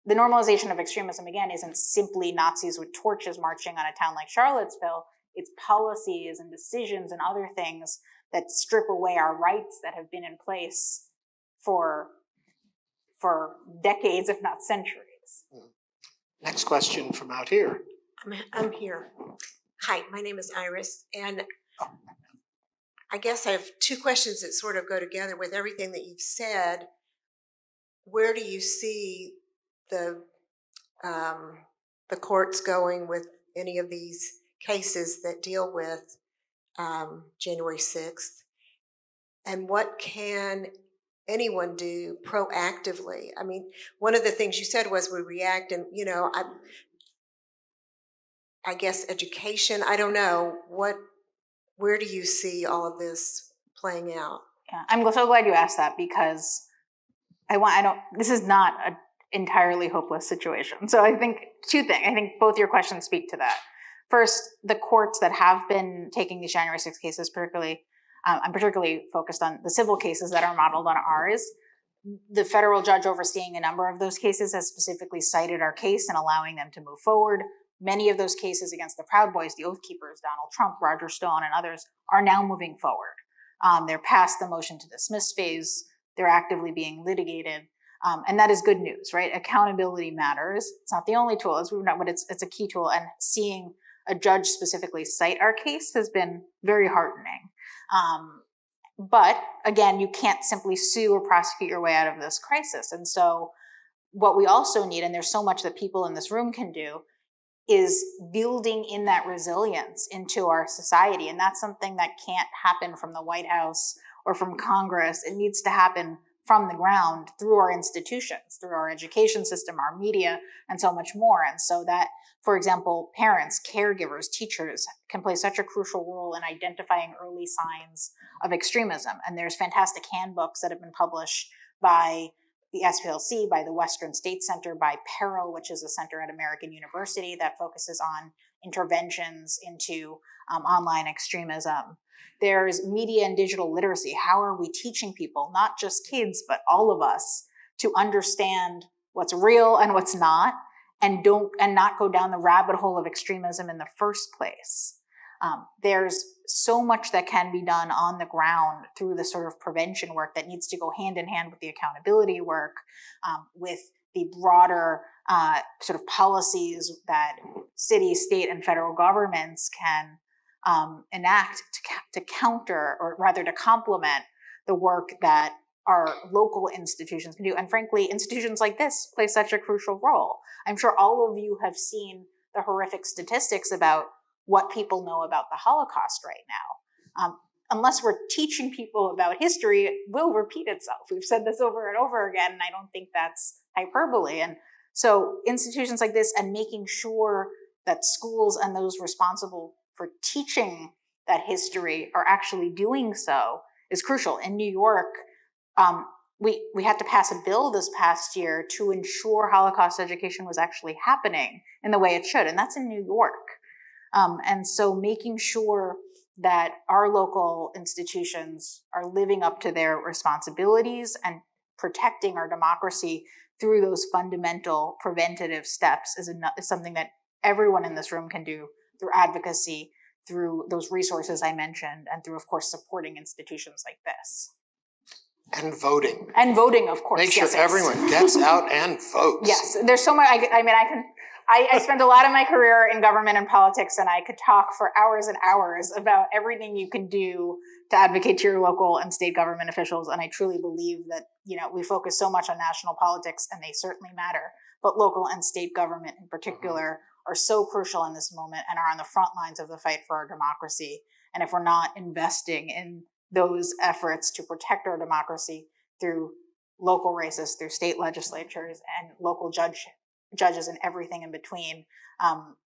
The normalization of extremism, again, isn't simply Nazis with torches marching on a town like Charlottesville. It's policies and decisions and other things that strip away our rights that have been in place for decades, if not centuries. Next question from out here. I'm here. Hi, my name is Iris, and I guess I have two questions that sort of go together with everything that you've said. Where do you see the courts going with any of these cases that deal with January 6th? And what can anyone do proactively? I mean, one of the things you said was we react, and I guess education. I don't know where do you see all of this playing out? Yeah, I'm so glad you asked that, because this is not an entirely hopeless situation. So I think two things. I think both your questions speak to that. First, the courts that have been taking these January 6 cases, particularly, I'm particularly focused on the civil cases that are modeled on ours. The federal judge overseeing a number of those cases has specifically cited our case and allowing them to move forward. Many of those cases against the Proud Boys, the Oath Keepers, Donald Trump, Roger Stone, and others are now moving forward. They're past the motion to dismiss phase. They're actively being litigated. And that is good news, right? Accountability matters. It's not the only tool, as we've known, but it's a key tool. And seeing a judge specifically cite our case has been very heartening. But again, you can't simply sue or prosecute your way out of this crisis. And so what we also need, and there's so much that people in this room can do, is building in that resilience into our society. And that's something that can't happen from the White House or from Congress. It needs to happen from the ground through our institutions, through our education system, our media, and so much more. And so that, for example, parents, caregivers, teachers can play such a crucial role in identifying early signs of extremism. And there's fantastic handbooks that have been published by the SPLC, by the Western State Center, by PERO, which is a center at American University that focuses on interventions into online extremism. There's media and digital literacy. How are we teaching people, not just kids, but all of us, to understand what's real and what's not, and not go down the rabbit hole of extremism in the first place? There's so much that can be done on the ground through the sort of prevention work that needs to go hand in hand with the accountability work, with the broader sort of policies that city, state, and federal governments can enact to counter, or rather to complement, the work that our local institutions can do. And frankly, institutions like this play such a crucial role. I'm sure all of you have seen the horrific statistics about what people know about the Holocaust right now. Unless we're teaching people about history, it will repeat itself. We've said this over and over again, and I don't think that's hyperbole. And so institutions like this, and making sure that schools and those responsible for teaching that history are actually doing so, is crucial. In New York, we had to pass a bill this past year to ensure Holocaust education was actually happening in the way it should, and that's in New York. And so making sure that our local institutions are living up to their responsibilities and protecting our democracy through those fundamental preventative steps is something that everyone in this room can do through advocacy, through those resources I mentioned, and through, of course, supporting institutions like this. And voting. And voting, of course. Make sure everyone gets out and votes. Yes, there's so much. I spent a lot of my career in government and politics, and I could talk for hours and hours about everything you can do to advocate to your local and state government officials. And I truly believe that, we focus so much on national politics, and they certainly matter, but local and state government in particular are so crucial in this moment and are on the front lines of the fight for our democracy. And if we're not investing in those efforts to protect our democracy through local races, through state legislatures, and local judges and everything in between,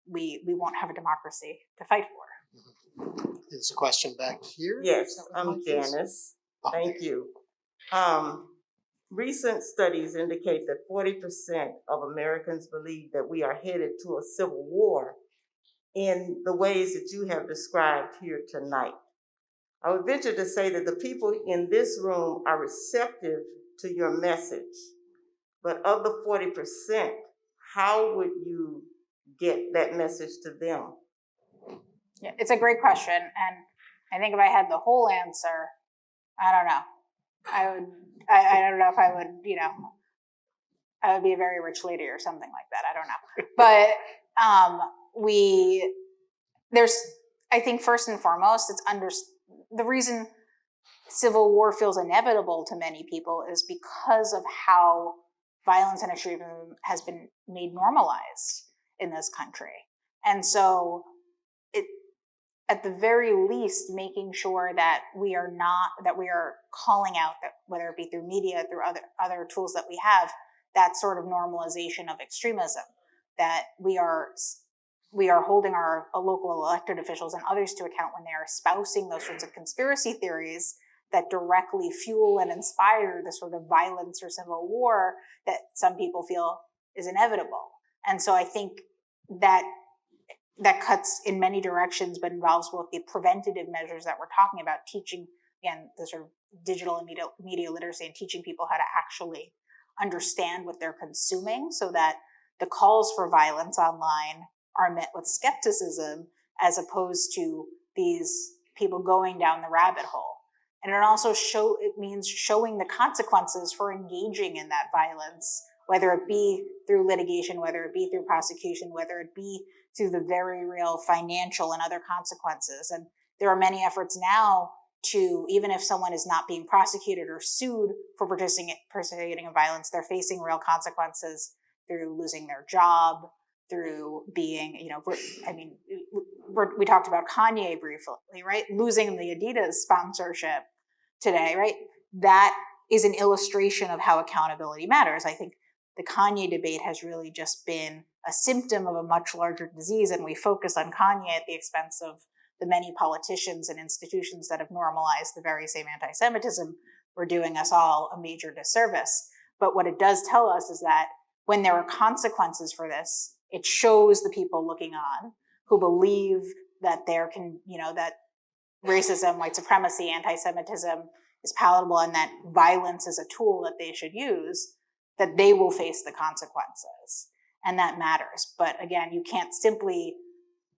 we won't have a democracy to fight for. There's a question back here. Yes, I'm Janice. Thank you. Recent studies indicate that 40% of Americans believe that we are headed to a civil war in the ways that you have described here tonight. I would venture to say that the people in this room are receptive to your message, but of the 40%, how would you get that message to them? Yeah, it's a great question. And I think if I had the whole answer, I don't know. I don't know if I would, I would be a very rich lady or something like that. I don't know. But I think first and foremost, the reason civil war feels inevitable to many people is because of how violence and extremism has been made normalized in this country. And so at the very least, making sure that we are calling out, that whether it be through media, through other tools that we have, that sort of normalization of extremism, that we are holding our local elected officials and others to account when they are espousing those sorts of conspiracy theories that directly fuel and inspire the sort of violence or civil war that some people feel is inevitable. And so I think that cuts in many directions, but involves both the preventative measures that we're talking about, teaching, again, the sort of digital and media literacy, and teaching people how to actually understand what they're consuming, so that the calls for violence online are met with skepticism, as opposed to these people going down the rabbit hole. And it means showing the consequences for engaging in that violence, whether it be through litigation, whether it be through prosecution, whether it be through the very real financial and other consequences. And there are many efforts now to, even if someone is not being prosecuted or sued for participating in violence, they're facing real consequences through losing their job, through being, we talked about Kanye briefly, right? Losing the Adidas sponsorship today, right? That is an illustration of how accountability matters. I think the Kanye debate has really just been a symptom of a much larger disease, and we focus on Kanye at the expense of the many politicians and institutions that have normalized the very same anti-Semitism. We're doing us all a major disservice. But what it does tell us is that when there are consequences for this, it shows the people looking on who believe that that racism, white supremacy, anti-Semitism is palatable, and that violence is a tool that they should use, that they will face the consequences. And that matters. But again, you can't simply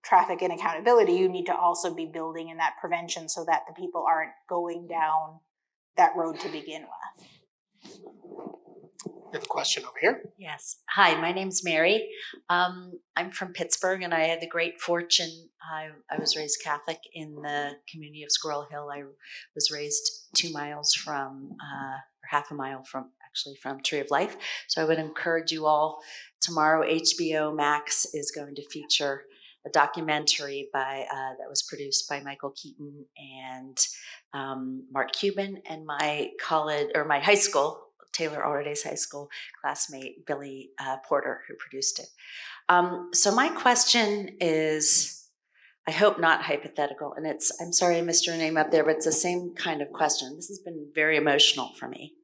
traffic in accountability. You need to also be building in that prevention so that the people aren't going down that road to begin with. We have a question over here. Yes. Hi, my name's Mary. I'm from Pittsburgh, and I had the great fortune. I was raised Catholic in the community of Squirrel Hill. I was raised 2 miles from, or half a mile from Tree of Life. So I would encourage you all. Tomorrow, HBO Max is going to feature a documentary that was produced by Michael Keaton and Mark Cuban, and my high school, Taylor Alreday's high school classmate, Billy Porter, who produced it. So my question is, I hope not hypothetical, and I'm sorry I missed your name up there, but it's the same kind of question. This has been very emotional for me.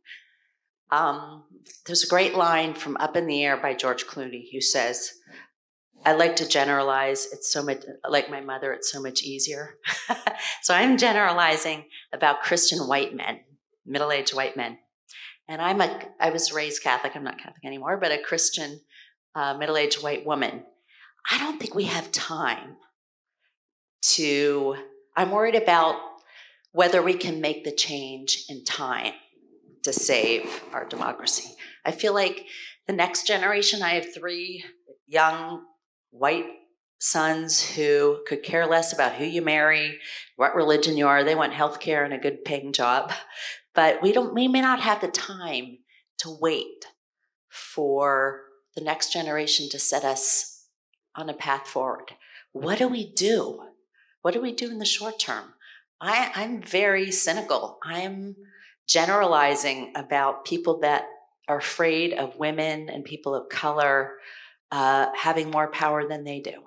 There's a great line from Up in the Air by George Clooney, who says, I like to generalize, it's so much, like my mother, it's so much easier. So I'm generalizing about Christian white men, middle-aged white men. And I was raised Catholic, I'm not Catholic anymore, but a Christian middle-aged white woman. I don't think we have time I'm worried about whether we can make the change in time to save our democracy. I feel like the next generation, I have 3 young white sons who could care less about who you marry, what religion you are. They want healthcare and a good paying job. But we may not have the time to wait for the next generation to set us on a path forward. What do we do? What do we do in the short term? I'm very cynical. I'm generalizing about people that are afraid of women and people of color having more power than they do.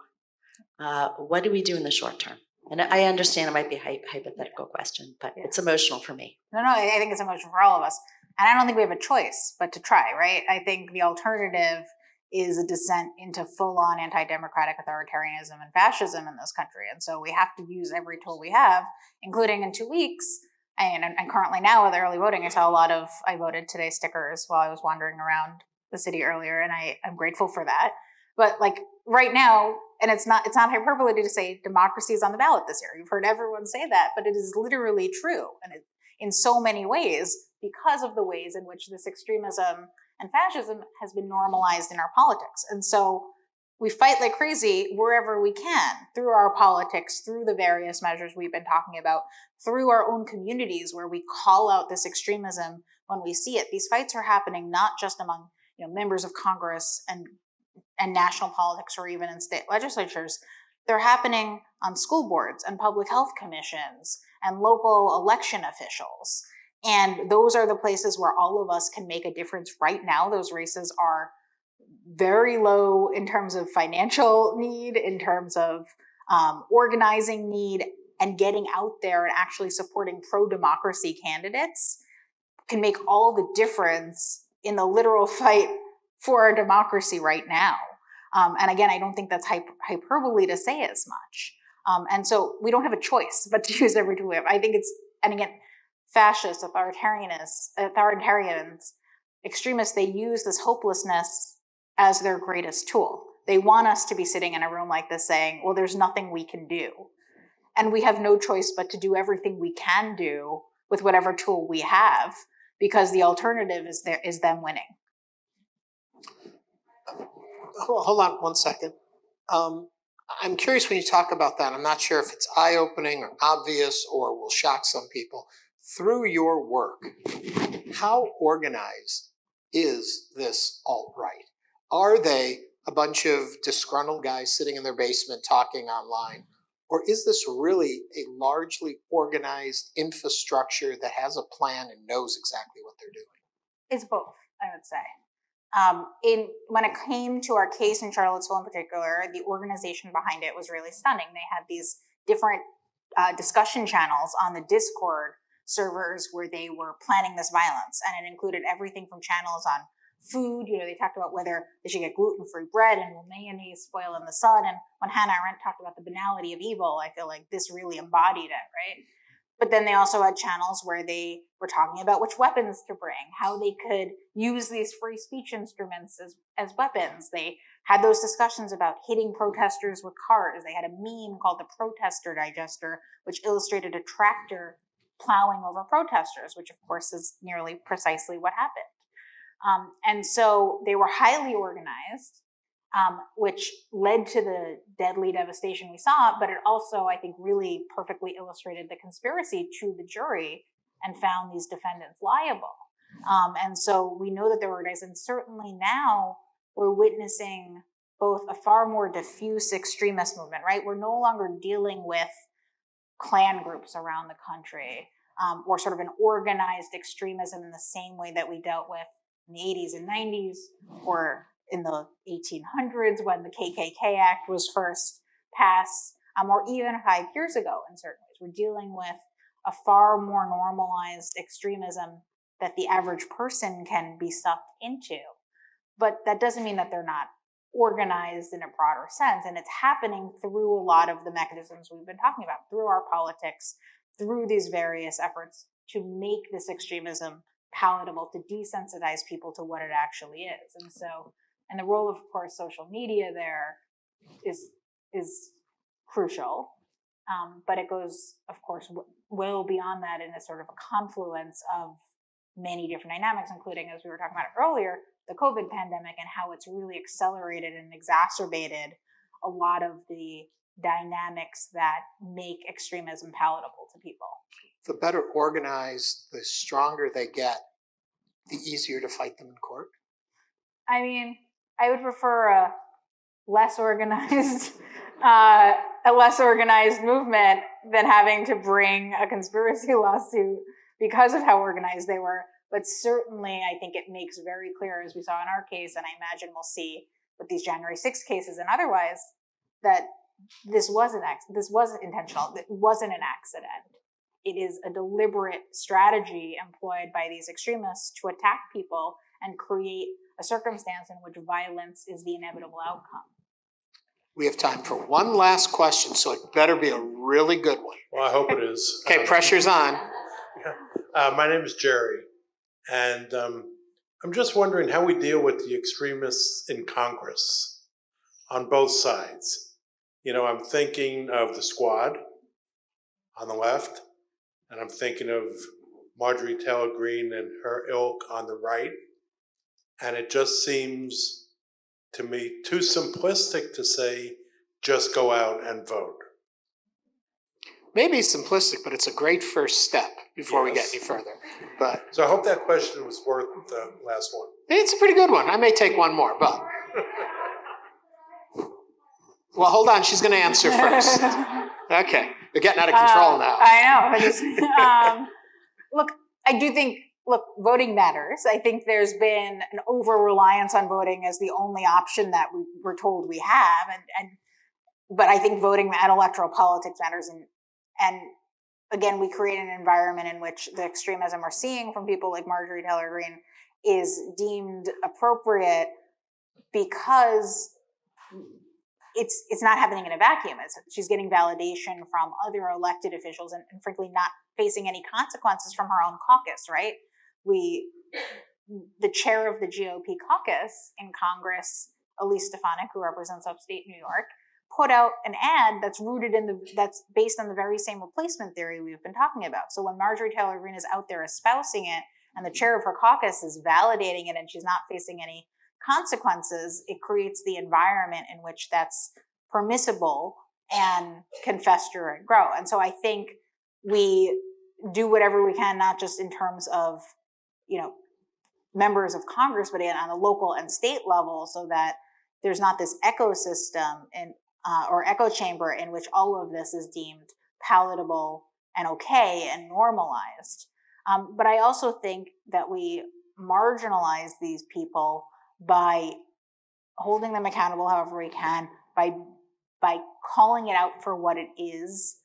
What do we do in the short term? And I understand it might be a hypothetical question, but it's emotional for me. No, I think it's emotional for all of us. And I don't think we have a choice but to try, right? I think the alternative is a descent into full-on anti-democratic authoritarianism and fascism in this country. And so we have to use every tool we have, including in 2 weeks. And currently now with early voting, I saw a lot of I voted today stickers while I was wandering around the city earlier, and I'm grateful for that. But like right now, and it's not hyperbole to say democracy is on the ballot this year. You've heard everyone say that, but it is literally true. And in so many ways, because of the ways in which this extremism and fascism has been normalized in our politics. And so we fight like crazy wherever we can, through our politics, through the various measures we've been talking about, through our own communities where we call out this extremism when we see it. These fights are happening not just among members of Congress and national politics or even in state legislatures. They're happening on school boards and public health commissions and local election officials. And those are the places where all of us can make a difference right now. Those races are very low in terms of financial need, in terms of organizing need, and getting out there and actually supporting pro-democracy candidates can make all the difference in the literal fight for our democracy right now. And again, I don't think that's hyperbole to say as much. And so we don't have a choice but to use every tool we have. I think it's, and again, fascists, authoritarians, extremists, they use this hopelessness as their greatest tool. They want us to be sitting in a room like this saying, well, there's nothing we can do. And we have no choice but to do everything we can do with whatever tool we have, because the alternative is them winning. Hold on one second. I'm curious when you talk about that. I'm not sure if it's eye-opening or obvious or will shock some people. Through your work, how organized is this alt-right? Are they a bunch of disgruntled guys sitting in their basement talking online? Or is this really a largely organized infrastructure that has a plan and knows exactly what they're doing? It's both, I would say. When it came to our case in Charlottesville in particular, the organization behind it was really stunning. They had these different discussion channels on the Discord servers where they were planning this violence, and it included everything from channels on food. They talked about whether they should get gluten-free bread and will mayonnaise spoil in the sun. And when Hannah Arendt talked about the banality of evil, I feel like this really embodied it, right? But then they also had channels where they were talking about which weapons to bring, how they could use these free speech instruments as weapons. They had those discussions about hitting protesters with cars. They had a meme called the Protester Digester, which illustrated a tractor plowing over protesters, which of course is nearly precisely what happened. And so they were highly organized, which led to the deadly devastation we saw, but it also, I think, really perfectly illustrated the conspiracy to the jury and found these defendants liable. And so we know that they're organized, and certainly now we're witnessing both a far more diffuse extremist movement, right? We're no longer dealing with clan groups around the country, or sort of an organized extremism in the same way that we dealt with in the 80s and 90s, or in the 1800s when the KKK Act was first passed, or even 5 years ago in certain ways. We're dealing with a far more normalized extremism that the average person can be sucked into. But that doesn't mean that they're not organized in a broader sense, and it's happening through a lot of the mechanisms we've been talking about, through our politics, through these various efforts to make this extremism palatable, to desensitize people to what it actually is. And the role of course, social media there is crucial, but it goes, of course, well beyond that in a sort of a confluence of many different dynamics, including, as we were talking about earlier, the COVID pandemic and how it's really accelerated and exacerbated a lot of the dynamics that make extremism palatable to people. The better organized, the stronger they get, the easier to fight them in court? I mean, I would prefer a less organized movement than having to bring a conspiracy lawsuit because of how organized they were. But certainly, I think it makes very clear, as we saw in our case, and I imagine we'll see with these January 6th cases and otherwise, that this wasn't intentional. It wasn't an accident. It is a deliberate strategy employed by these extremists to attack people and create a circumstance in which violence is the inevitable outcome. We have time for one last question, so it better be a really good one. Well, I hope it is. Okay, pressure's on. My name is Jerry, and I'm just wondering how we deal with the extremists in Congress on both sides. I'm thinking of the Squad on the left, and I'm thinking of Marjorie Taylor Greene and her ilk on the right. And it just seems to me too simplistic to say, just go out and vote. Maybe simplistic, but it's a great first step before we get any further. But So I hope that question was worth the last one. it's a pretty good one. I may take one more, but Well, hold on, she's going to answer first. Okay, they're getting out of control now. I know. Look, I do think, voting matters. I think there's been an over-reliance on voting as the only option that we're told we have. But I think voting and electoral politics matters. And again, we create an environment in which the extremism we're seeing from people like Marjorie Taylor Greene is deemed appropriate because it's not happening in a vacuum. She's getting validation from other elected officials and frankly not facing any consequences from her own caucus, right? The chair of the GOP caucus in Congress, Elise Stefanik, who represents upstate New York, put out an ad that's that's based on the very same replacement theory we've been talking about. So when Marjorie Taylor Greene is out there espousing it and the chair of her caucus is validating it and she's not facing any consequences, it creates the environment in which that's permissible and can fester and grow. And so I think we do whatever we can, not just in terms of, members of Congress, but on a local and state level, so that there's not this ecosystem or echo chamber in which all of this is deemed palatable and okay and normalized. But I also think that we marginalize these people by holding them accountable however we can, by calling it out for what it is,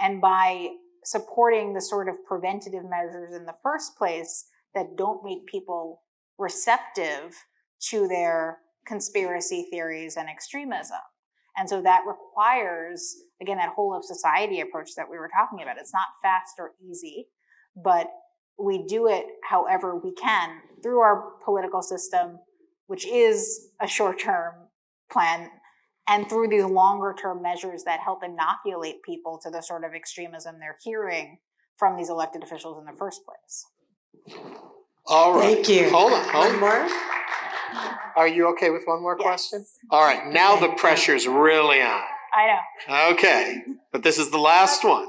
and by supporting the sort of preventative measures in the first place that don't make people receptive to their conspiracy theories and extremism. And so that requires, again, that whole of society approach that we were talking about. It's not fast or easy, but we do it however we can through our political system, which is a short-term plan, and through these longer-term measures that help inoculate people to the sort of extremism they're hearing from these elected officials in the first place. All right. Thank you. Hold on. One more? Are you okay with one more Yes. question? All right, now the pressure's really on. I know. Okay, but this is the last one.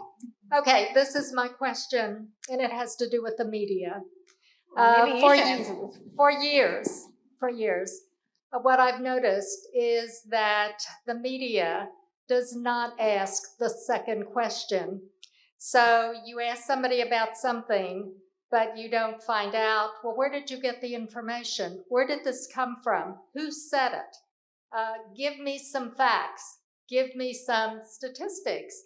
Okay, this is my question, and it has to do with the media. Maybe you For should ye- answer this. for years, what I've noticed is that the media does not ask the second question. So you ask somebody about something, but you don't find out, well, where did you get the information? Where did this come from? Who said it? Give me some facts. Give me some statistics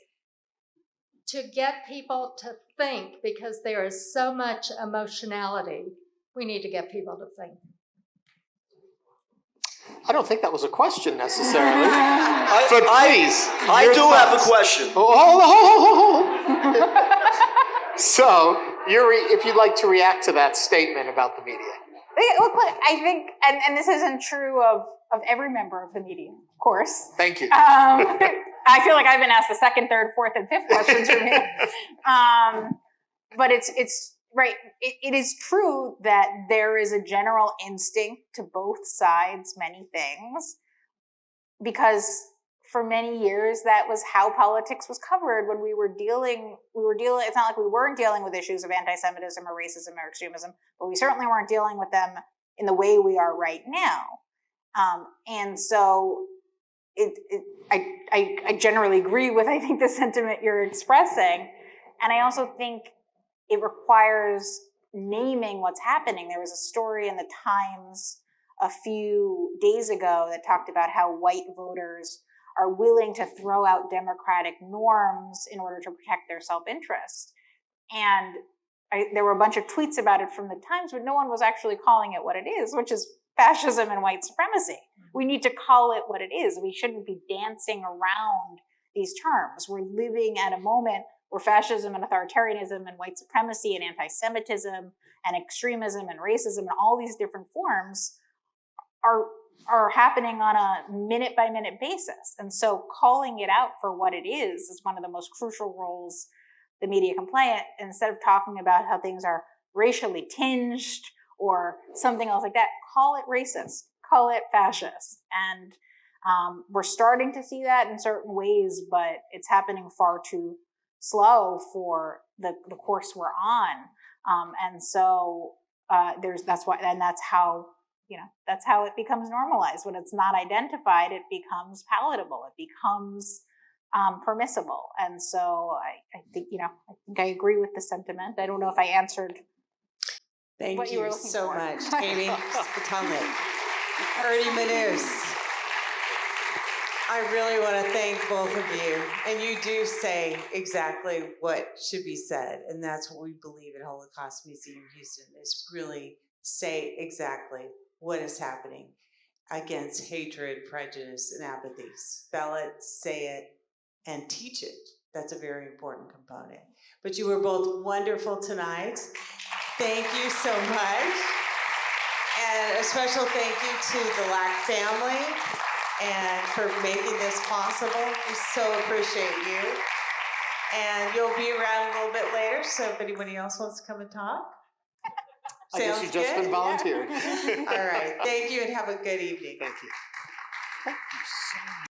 to get people to think, because there is so much emotionality. We need to get people to think. I don't think that was a question necessarily. But please, I your do thoughts. have a question. Hold on. So, if you'd like to react to that statement about the media. Look, I think, and this isn't true of every member of the media, of course. Thank you. I feel like I've been asked the second, third, fourth, and fifth questions from you. But it's right. It is true that there is a general instinct to both sides, many things, because for many years that was how politics was covered when we were dealing. It's not like we weren't dealing with issues of anti-Semitism or racism or extremism, but we certainly weren't dealing with them in the way we are right now. And so I generally agree with, I think, the sentiment you're expressing. And I also think it requires naming what's happening. There was a story in the Times a few days ago that talked about how white voters are willing to throw out democratic norms in order to protect their self-interest. And there were a bunch of tweets about it from the Times, but no one was actually calling it what it is, which is fascism and white supremacy. We need to call it what it is. We shouldn't be dancing around these terms. We're living at a moment where fascism and authoritarianism and white supremacy and anti-Semitism and extremism and racism and all these different forms are happening on a minute-by-minute basis. And so calling it out for what it is one of the most crucial roles the media can play. Instead of talking about how things are racially tinged or something else like that, call it racist, call it fascist. And we're starting to see that in certain ways, but it's happening far too slow for the course we're on. And so that's how that's how it becomes normalized. When it's not identified, it becomes palatable. It becomes permissible. And so I think I agree with the sentiment. I don't know if I answered Thank what you were you looking so for. much, Amy Spitalnick. Ernie Manouse. I really want to thank both of you. And you do say exactly what should be said. And that's what we believe at Holocaust Museum Houston, is really say exactly what is happening against hatred, prejudice, and apathy. Spell it, say it, and teach it. That's a very important component. But you were both wonderful tonight. Thank you so much. And a special thank you to the Lack family and for making this possible. We so appreciate you. And you'll be around a little bit later, so if anybody else wants to come and talk. I guess you've just been volunteered. All right. Thank you and have a good evening. Thank you. Thank you so much.